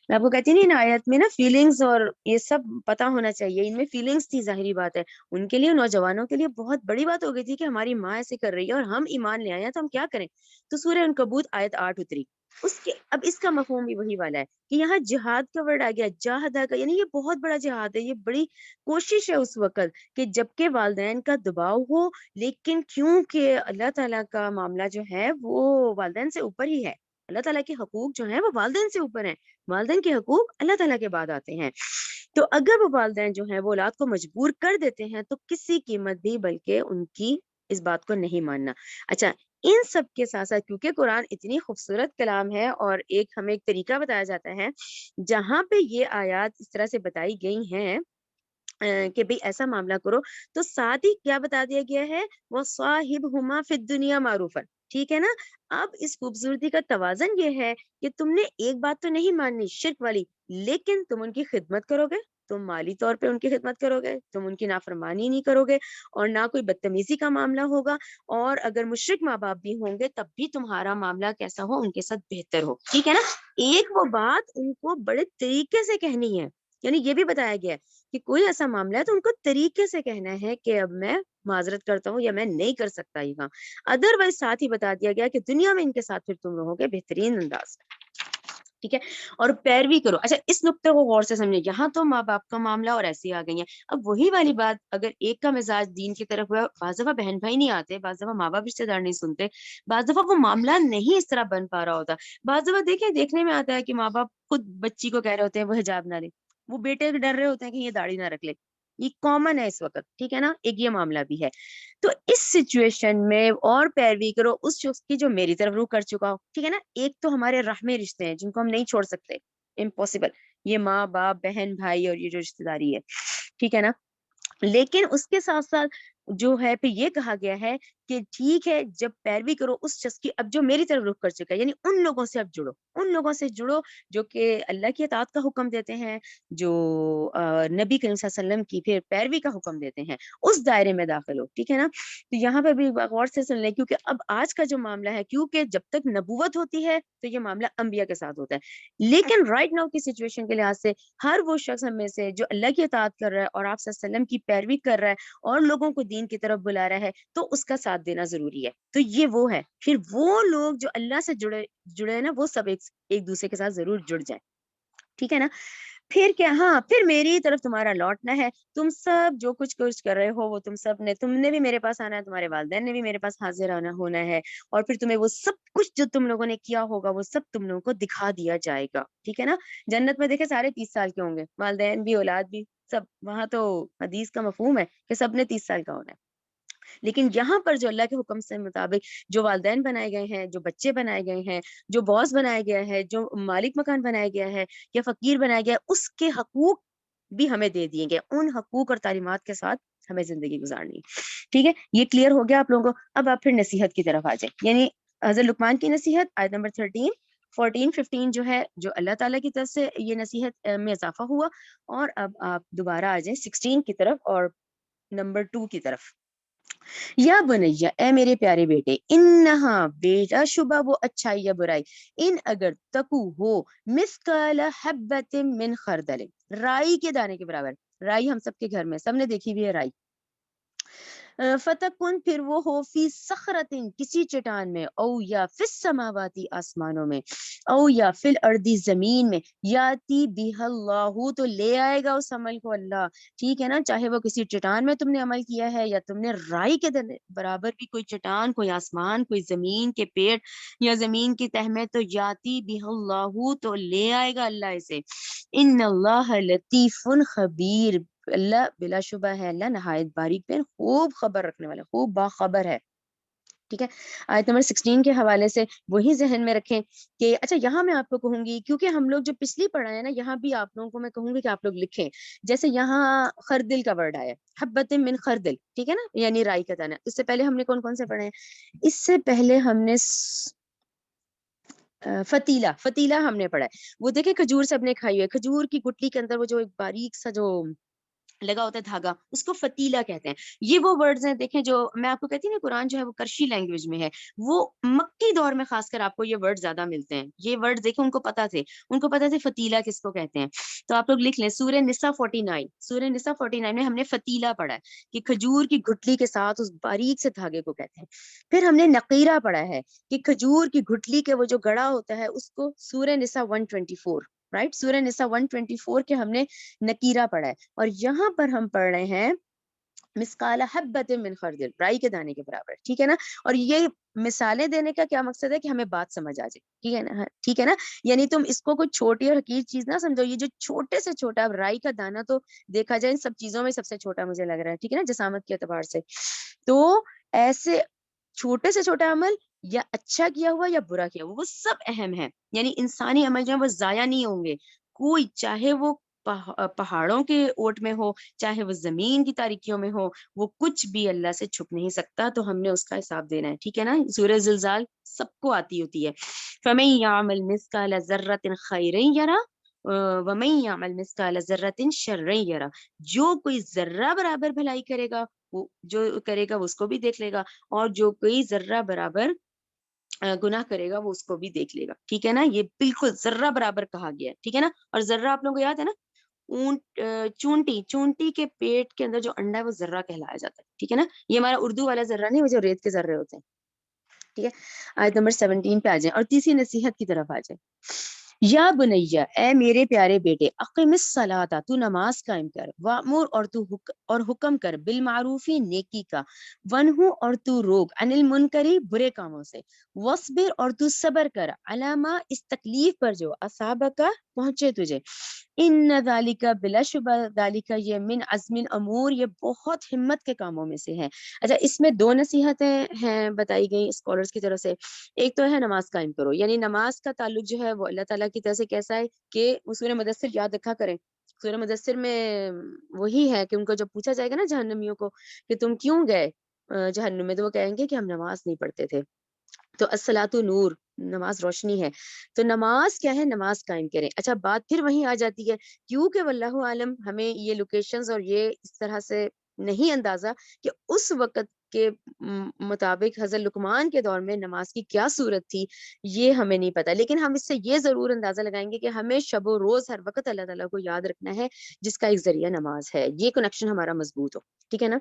میں آپ کو کہتی نہیں، ان آیت میں نا فیلنگز اور یہ سب پتا ہونا چاہیے، ان میں فیلنگز تھی، ظاہری بات ہے ان کے لیے، نوجوانوں کے لیے بہت بڑی بات ہو گئی تھی کہ ہماری ماں ایسے کر رہی ہے اور ہم ایمان لے آئے ہیں تو ہم کیا کریں، تو سورہ عنکبوت آیت 8 اتری، اس کے اب اس کا مفہوم بھی وہی والا ہے کہ یہاں جہاد کا ورڈ آ گیا، جاہدہ کا، یعنی یہ بہت بڑا جہاد ہے، یہ بڑی کوشش ہے اس وقت کہ جبکہ والدین کا دباؤ ہو، لیکن کیونکہ اللہ تعالیٰ کا معاملہ جو ہے وہ والدین سے اوپر ہی ہے، اللہ تعالیٰ کے حقوق جو ہیں وہ والدین سے اوپر ہیں، والدین کے حقوق اللہ تعالیٰ کے بعد آتے ہیں، تو اگر وہ والدین جو ہیں وہ اولاد کو مجبور کر دیتے ہیں تو کسی قیمت بھی بلکہ ان کی اس بات کو نہیں ماننا۔ اچھا، ان سب کے ساتھ ساتھ کیونکہ قرآن اتنی خوبصورت کلام ہے اور ہمیں ایک طریقہ بتایا جاتا ہے جہاں پہ یہ آیات اس طرح سے بتائی گئی ہیں کہ بھئی ایسا معاملہ کرو، تو ساتھ ہی کیا بتا دیا گیا ہے، وہ صاحبہما فی الدنیا معروفا، ٹھیک ہے نا، اب اس خوبصورتی کا توازن یہ ہے کہ تم نے ایک بات تو نہیں ماننی شرک والی، لیکن تم ان کی خدمت کرو گے، تم مالی طور پہ ان کی خدمت کرو گے، تم ان کی نافرمانی نہیں کرو گے، اور نہ کوئی بدتمیزی کا معاملہ ہوگا، اور اگر مشرک ماں باپ بھی ہوں گے تب بھی تمہارا معاملہ کیسا ہو، ان کے ساتھ بہتر ہو، ٹھیک ہے نا، ایک وہ بات ان کو بڑے طریقے سے کہنی ہے، یعنی یہ بھی بتایا گیا ہے کہ کوئی ایسا معاملہ ہے تو ان کو طریقے سے کہنا ہے کہ اب میں معذرت کرتا ہوں یا میں نہیں کر سکتا یہ کام، ادر وائز ساتھ ہی بتا دیا گیا کہ دنیا میں ان کے ساتھ پھر تم رہو گے بہترین انداز، ٹھیک ہے، اور پیروی کرو۔ اچھا، اس نقطے کو غور سے سمجھے، یہاں تو ماں باپ کا معاملہ اور ایسی آ گئی ہیں، اب وہی والی بات، اگر ایک کا مزاج دین کی طرف ہوا، بعض دفعہ بہن بھائی نہیں آتے، بعض دفعہ ماں باپ رشتے دار نہیں سنتے، بعض دفعہ وہ معاملہ نہیں اس طرح بن پا رہا ہوتا، بعض دفعہ دیکھنے میں آتا ہے کہ ماں باپ خود بچی کو کہہ رہے ہوتے ہیں وہ حجاب نہ لے، وہ بیٹے ڈر رہے ہوتے ہیں کہ یہ داڑھی نہ رکھ لے، یہ کامن ہے اس وقت، ٹھیک ہے نا، ایک یہ معاملہ بھی ہے، تو اس سچویشن میں اور پیروی کرو اس شخص کی جو میری طرف روح کر چکا ہو، ٹھیک ہے نا، ایک تو ہمارے رحمی رشتے ہیں جن کو ہم نہیں چھوڑ سکتے، امپاسبل، یہ ماں باپ بہن بھائی اور یہ جو رشتے داری ہے، ٹھیک ہے نا، لیکن اس کے ساتھ ساتھ جو ہے پھر یہ کہا گیا ہے کہ ٹھیک ہے جب پیروی کرو اس شخص کی اب جو میری طرف رخ کر چکا ہے، یعنی ان لوگوں سے اب جڑو، ان لوگوں سے جڑو جو کہ اللہ کی اطاعت کا حکم دیتے ہیں، جو نبی کریم صلی اللہ علیہ وسلم کی پھر پیروی کا حکم دیتے ہیں، اس دائرے میں داخل ہو، ٹھیک ہے نا، تو یہاں پہ بھی غور سے سن لیں، کیونکہ اب آج کا جو معاملہ ہے، کیونکہ جب تک نبوت ہوتی ہے تو یہ معاملہ انبیاء کے ساتھ ہوتا ہے، لیکن رائٹ ناؤ کی سچویشن کے لحاظ سے ہر وہ شخص ہم میں سے جو اللہ کی اطاعت کر رہا ہے اور آپ صلی اللہ علیہ وسلم کی پیروی کر رہا ہے اور لوگوں کو دین کی طرف بلا رہا ہے تو اس کا ساتھ دینا ضروری ہے، تو یہ وہ ہے، پھر وہ لوگ جو اللہ سے جڑے ہیں نا وہ سب ایک دوسرے کے ساتھ ضرور جڑ جائیں، ٹھیک ہے نا، پھر کیا، ہاں پھر میری طرف تمہارا لوٹنا ہے، تم سب جو کچھ کر رہے ہو وہ تم نے بھی میرے پاس آنا ہے، تمہارے والدین نے بھی میرے پاس حاضر ہونا ہے، اور پھر تمہیں وہ سب کچھ جو تم لوگوں نے کیا ہوگا وہ سب تم لوگوں کو دکھا دیا جائے گا، ٹھیک ہے نا، جنت میں دیکھے سارے 30 سال کے ہوں گے، والدین بھی اولاد بھی سب، وہاں تو حدیث کا مفہوم ہے کہ سب نے 30 سال کا ہونا ہے، لیکن یہاں پر جو اللہ کے حکم سے مطابق جو والدین بنائے گئے ہیں، جو بچے بنائے گئے ہیں، جو باس بنایا گیا ہے، جو مالک مکان بنایا گیا ہے یا فقیر بنایا گیا ہے، اس کے حقوق بھی ہمیں دے دیے گئے، ان حقوق اور تعلیمات کے ساتھ ہمیں زندگی گزارنی، ٹھیک ہے، یہ کلیئر ہو گیا آپ لوگوں کو، اب آپ پھر نصیحت کی طرف آ جائیں، یعنی حضرت لقمان کی نصیحت آیت نمبر 13 14 15 جو ہے جو اللہ تعالیٰ کی طرف سے یہ نصیحت میں اضافہ ہوا، اور اب آپ دوبارہ آ جائیں 16 کی طرف، اور نمبر 2 کی طرف. یا بنیا اے میرے پیارے بیٹے، انہا بیٹا شبہ وہ اچھائی یا برائی، ان اگر تکو ہو مثقال حبۃ من خردل، رائی کے دانے کے برابر. رائی ہم سب کے گھر میں، سب نے دیکھی بھی ہے رائی. فتکن پھر وہ ہو فی صخرتن کسی چٹان میں، او یا فی السماواتی آسمانوں میں، او یا فی الارض زمین میں، یاتی بیہ اللہ تو لے آئے گا اس عمل کو اللہ. ٹھیک ہے نا، چاہے وہ کسی چٹان میں تم نے عمل کیا ہے یا تم نے رائی کے برابر بھی کوئی چٹان، کوئی آسمان، کوئی زمین کے پیڑ یا زمین کی تہ میں، تو یاتی بیہ اللہ تو لے آئے گا اللہ اسے. ان اللہ لطیف خبیر، اللہ بلا شبہ ہے اللہ نہایت باریک بین خوب خبر رکھنے والا، خوب باخبر ہے. ٹھیک ہے. آیت نمبر 16 کے حوالے سے وہی ذہن میں رکھیں کہ اچھا یہاں میں آپ کو کہوں گی، کیونکہ ہم لوگ جو پچھلی پڑھا ہے نا، یہاں بھی آپ لوگوں کو میں کہوں گی کہ آپ لوگ لکھیں. جیسے یہاں خردل کا ورڈ آیا، حبۃ من خردل، ٹھیک ہے نا، یعنی رائی کا دانہ. اس سے پہلے ہم نے کون کون سے پڑھے ہیں؟ اس سے پہلے ہم نے فتیلا ہم نے پڑھا ہے. وہ دیکھیں کھجور سب نے کھائی ہے، کھجور کی گٹلی کے اندر وہ جو ایک باریک سا جو لگا ہوتا ہے دھاگا، اس کو فتیلا کہتے ہیں. یہ وہ ورڈز ہیں دیکھیں جو میں آپ کو کہتی ہوں نا، قرآن جو ہے وہ کرشی لینگویج میں ہے. وہ مکی دور میں خاص کر آپ کو یہ ورڈ زیادہ ملتے ہیں. یہ ورڈ دیکھیں ان کو پتا تھے فتیلا کس کو کہتے ہیں. تو آپ لوگ لکھ لیں سورہ نساء 49 میں ہم نے فتیلا پڑھا ہے کہ کھجور کی گٹلی کے ساتھ اس باریک سے دھاگے کو کہتے ہیں. پھر ہم نے نقیرہ پڑھا ہے کہ کھجور کی گٹلی کے وہ جو گڑا ہوتا ہے اس کو سورہ نساء 124، رائٹ، سورہ نساء 124 کے ہم نے نقیرہ پڑھا ہے. اور یہاں پر ہم پڑھ رہے ہیں مسقال حبۃ من خردل، رائی کے دانے کے برابر. ٹھیک ہے نا. اور یہ مثالیں دینے کا کیا مقصد ہے کہ ہمیں بات سمجھ آ جائے. ٹھیک ہے نا. یعنی تم اس کو کوئی چھوٹی اور حقیر چیز نہ سمجھو. یہ جو چھوٹے سے چھوٹا رائی کا دانہ تو دیکھا جائے ان سب چیزوں میں سب سے چھوٹا مجھے لگ رہا ہے. ٹھیک ہے نا، جسامت کے اعتبار سے. تو ایسے چھوٹے سے چھوٹا عمل یا اچھا کیا ہوا یا برا کیا ہوا، وہ سب اہم ہے. یعنی انسانی عمل جو ہے وہ ضائع نہیں ہوں گے. کوئی چاہے وہ پہاڑوں کے اوٹ میں ہو، چاہے وہ زمین کی تاریکیوں میں ہو، وہ کچھ بھی اللہ سے چھپ نہیں سکتا. تو ہم نے اس کا حساب دینا ہے. ٹھیک ہے نا. سورہ زلزال سب کو آتی ہوتی ہے. فَمَن يَعْمَلْ مِثْقَالَ ذَرَّةٍ خَيْرًا يَرَهُ وَمَن يَعْمَلْ مِثْقَالَ ذَرَّةٍ شَرًّا يَرَهُ. جو کوئی ذرہ برابر بھلائی کرے گا، وہ جو کرے گا وہ اس کو بھی دیکھ لے گا، اور جو کوئی ذرہ برابر گناہ کرے گا وہ اس کو بھی دیکھ لے گا. ٹھیک ہے نا. یہ بالکل ذرہ برابر کہا گیا ہے. ٹھیک ہے نا. اور ذرہ آپ لوگوں کو یاد ہے نا، چونٹی کے پیٹ کے اندر جو انڈا ہے وہ ذرہ کہلایا جاتا ہے. ٹھیک ہے نا. یہ ہمارا اردو والا ذرہ نہیں، وہ جو ریت کے ذرے ہوتے ہیں. ٹھیک ہے. آیت نمبر 17 پہ آ جائیں اور تیسری نصیحت کی طرف آ جائیں. یا بنیا اے میرے پیارے بیٹے، اقیم الصلاۃ تو نماز قائم کر، وامر اور حکم کر، بالمعروف نیکی کا، ونہو اور تو روک، عن المنکری برے کاموں سے، وصبر اور تو صبر کر، علامہ اس تکلیف پر جو اصابکا پہنچے تجھے. ان ذالک بلا شبہ ذالک یہ من عزم الامور، یہ بہت ہمت کے کاموں میں سے ہے. اچھا اس میں 2 نصیحتیں ہیں بتائی گئی اسکالرس کی طرف سے. ایک تو ہے نماز قائم کرو، یعنی نماز کا تعلق جو ہے وہ اللہ تعالیٰ کی طرف سے کیسا ہے کہ وہ سورہ مدثر یاد رکھا کریں. سورہ مدثر میں وہی ہے کہ ان کو جب پوچھا جائے گا نا جہنمیوں کو کہ تم کیوں گئے جہنم میں، تو وہ کہیں گے کہ ہم نماز نہیں پڑھتے تھے. تو الصلاۃ نور، نماز روشنی ہے. تو نماز کیا ہے؟ نماز قائم کریں. اچھا بات پھر وہیں آ جاتی ہے، کیونکہ واللہ عالم ہمیں یہ لوکیشنز اور یہ اس طرح سے نہیں اندازہ کہ اس وقت کے مطابق حضرت لقمان کے دور میں نماز کی کیا صورت تھی، یہ ہمیں نہیں پتا. لیکن ہم اس سے یہ ضرور اندازہ لگائیں گے کہ ہمیں شب و روز ہر وقت اللہ تعالیٰ کو یاد رکھنا ہے، جس کا ایک ذریعہ نماز ہے. یہ کنیکشن ہمارا مضبوط ہو. ٹھیک ہے نا.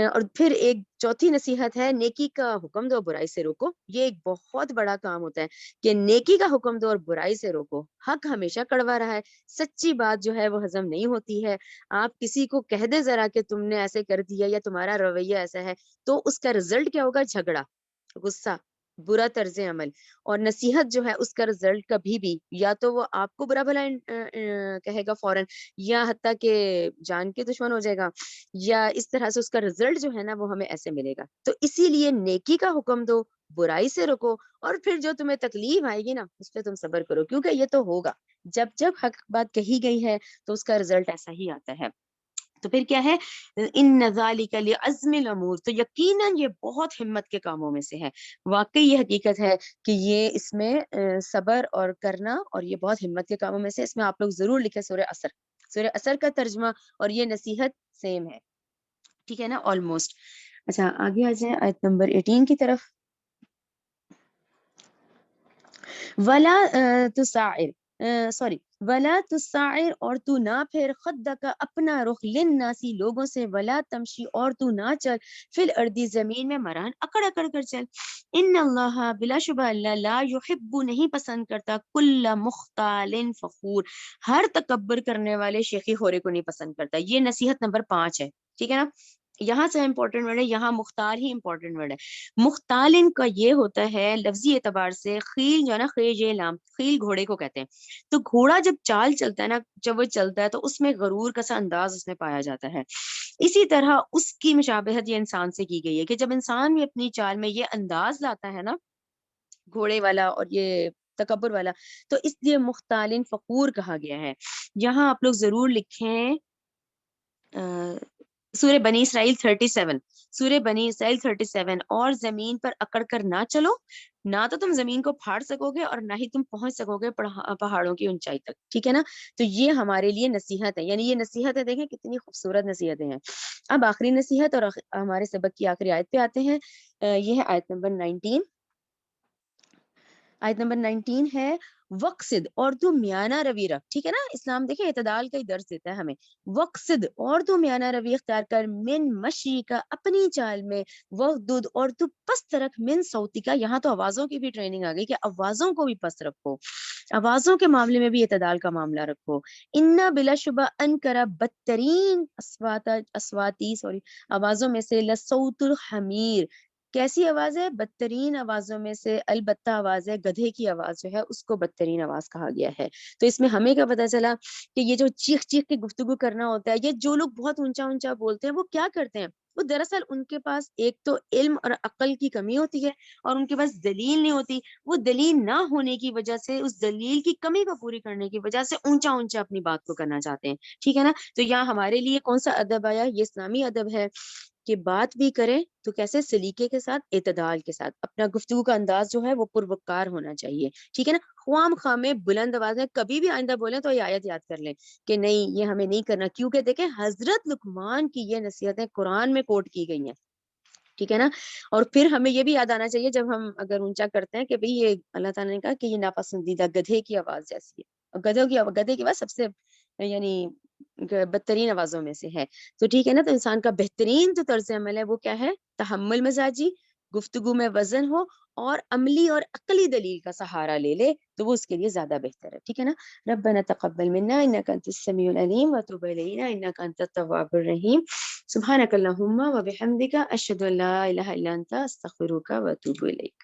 اور پھر ایک چوتھی نصیحت ہے، نیکی کا حکم دو، برائی سے روکو. یہ ایک بہت بڑا کام ہوتا ہے کہ نیکی کا حکم دو اور برائی سے روکو. حق ہمیشہ کڑوا رہا ہے، سچی بات جو ہے وہ ہضم نہیں ہوتی ہے. آپ کسی کو کہہ دے ذرا کہ تم نے ایسے کر دیا یا تمہارا رویہ ایسا ہے، تو اس کا رزلٹ کیا ہوگا؟ جھگڑا، غصہ، برا طرز عمل. اور نصیحت جو ہے اس کا رزلٹ کبھی بھی یا تو وہ آپ کو برا بھلا کہے گا فوراً، یا حتیٰ کہ جان کے دشمن ہو جائے گا، یا اس طرح سے اس کا رزلٹ جو ہے نا وہ ہمیں ایسے ملے گا. تو اسی لیے نیکی کا حکم دو، برائی سے رکو، اور پھر جو تمہیں تکلیف آئے گی نا اس پہ تم صبر کرو، کیونکہ یہ تو ہوگا. جب جب حق بات کہی گئی ہے تو اس کا رزلٹ ایسا ہی آتا ہے. تو پھر کیا ہے؟ ان ذالک لعزم الامور، تو یقیناً یہ بہت ہمت کے کاموں میں سے ہے. واقعی یہ حقیقت ہے کہ یہ اس میں صبر اور کرنا اور یہ بہت ہمت کے کاموں میں سے. اس میں آپ لوگ ضرور لکھیں سورہ عصر. سورہ عصر کا ترجمہ اور یہ نصیحت سیم ہے. ٹھیک ہے نا, آلموسٹ. اچھا آگے آ جائیں آیت نمبر 18 کی طرف. ولا تسعر سوری ولا تسعر, اور تو نہ پھر خدک اپنا رخ للناسی لوگوں سے, ولا تمشی, اور تو نہ چل فی الارض زمین میں مران اکڑ اکڑ کر چل. ان اللہ, بلا شبہ اللہ, لا یحب, نہیں پسند کرتا, کل مختال فخور, ہر تکبر کرنے والے شیخی خورے کو نہیں پسند کرتا. یہ نصیحت نمبر 5 ہے. ٹھیک ہے نا, یہاں سے امپورٹنٹ ورڈ ہے, یہاں مختال ہی امپورٹنٹ ورڈ ہے. مختالن کا یہ ہوتا ہے لفظی اعتبار سے, خیل جو ہے نا, خیج لام, خیل گھوڑے کو کہتے ہیں. تو گھوڑا جب چال چلتا ہے نا, جب وہ چلتا ہے تو اس میں غرور کا سا انداز اس میں پایا جاتا ہے. اسی طرح اس کی مشابہت یہ انسان سے کی گئی ہے کہ جب انسان بھی اپنی چال میں یہ انداز لاتا ہے نا, گھوڑے والا اور یہ تکبر والا, تو اس لیے مختالن فخور کہا گیا ہے. یہاں آپ لوگ ضرور لکھیں سورہ بنی اسرائیل 37, سورہ بنی اسرائیل 37, اور زمین پر اکڑ کر نہ چلو, نہ تو تم زمین کو پھاڑ سکو گے اور نہ ہی تم پہنچ سکو گے پہاڑوں کی اونچائی تک. ٹھیک ہے نا, تو یہ ہمارے لیے نصیحت ہے, یعنی یہ نصیحت ہے, دیکھیں کتنی خوبصورت نصیحتیں ہیں. اب آخری نصیحت اور ہمارے سبق کی آخری آیت پہ آتے ہیں. یہ ہے آیت نمبر 19. آیت نمبر 19 ہے وقصد, اور تو میانہ روی رکھ. ٹھیک ہے نا, اسلام دیکھیں اعتدال کا ہی درس دیتا ہے ہمیں. وقصد, اور تو میانہ روی اختیار کر, من مشی کا, اپنی چال میں, وغدد, اور تو پست رکھ, من صوتی کا, یہاں تو آوازوں کی بھی ٹریننگ آ گئی کہ آوازوں کو بھی پست رکھو, آوازوں کے معاملے میں بھی اعتدال کا معاملہ رکھو. انا بلا شبہ ان کرا بدترین اسواتی آوازوں میں سے لصوت الحمیر, کیسی آواز ہے؟ بدترین آوازوں میں سے البتہ آواز ہے گدھے کی آواز, جو ہے اس کو بدترین آواز کہا گیا ہے. تو اس میں ہمیں کیا پتا چلا کہ یہ جو چیخ چیخ کے گفتگو کرنا ہوتا ہے, یہ جو لوگ بہت اونچا اونچا بولتے ہیں وہ کیا کرتے ہیں, وہ دراصل ان کے پاس ایک تو علم اور عقل کی کمی ہوتی ہے, اور ان کے پاس دلیل نہیں ہوتی. وہ دلیل نہ ہونے کی وجہ سے, اس دلیل کی کمی کو پوری کرنے کی وجہ سے اونچا اونچا اپنی بات کو کرنا چاہتے ہیں. ٹھیک ہے نا, تو یہاں ہمارے لیے کون سا ادب آیا؟ یہ اسلامی ادب ہے کہ بات بھی کریں تو کیسے سلیقے کے ساتھ, اعتدال کے ساتھ. اپنا گفتگو کا انداز جو ہے وہ پروکار ہونا چاہیے. ٹھیک ہے نا, خوام خامے بلند آواز میں کبھی بھی آئندہ بولیں تو یہ آیت یاد کر لیں کہ نہیں, یہ ہمیں نہیں کرنا, کیونکہ دیکھیں حضرت لقمان کی یہ نصیحتیں قرآن میں کوٹ کی گئی ہیں. ٹھیک ہے نا, اور پھر ہمیں یہ بھی یاد آنا چاہیے جب ہم اگر اونچا کرتے ہیں کہ بھئی یہ اللہ تعالیٰ نے کہا کہ یہ ناپسندیدہ گدھے کی آواز جیسی ہے, اور گدھے کی آواز سب سے یعنی بدترین آوازوں میں سے ہے. تو ٹھیک ہے نا, تو انسان کا بہترین جو طرز عمل ہے وہ کیا ہے؟ تحمل مزاجی, گفتگو میں وزن ہو, اور عملی اور عقلی دلیل کا سہارا لے لے, تو وہ اس کے لیے زیادہ بہتر ہے. ٹھیک ہے نا, ربنا تقبل منا انک انت السمیع العلیم وتب علینا انک انت التواب الرحیم. سبحانک اللہم وبحمدک اشہد ان لا الہ الا انت استغفرک واتوب الیک.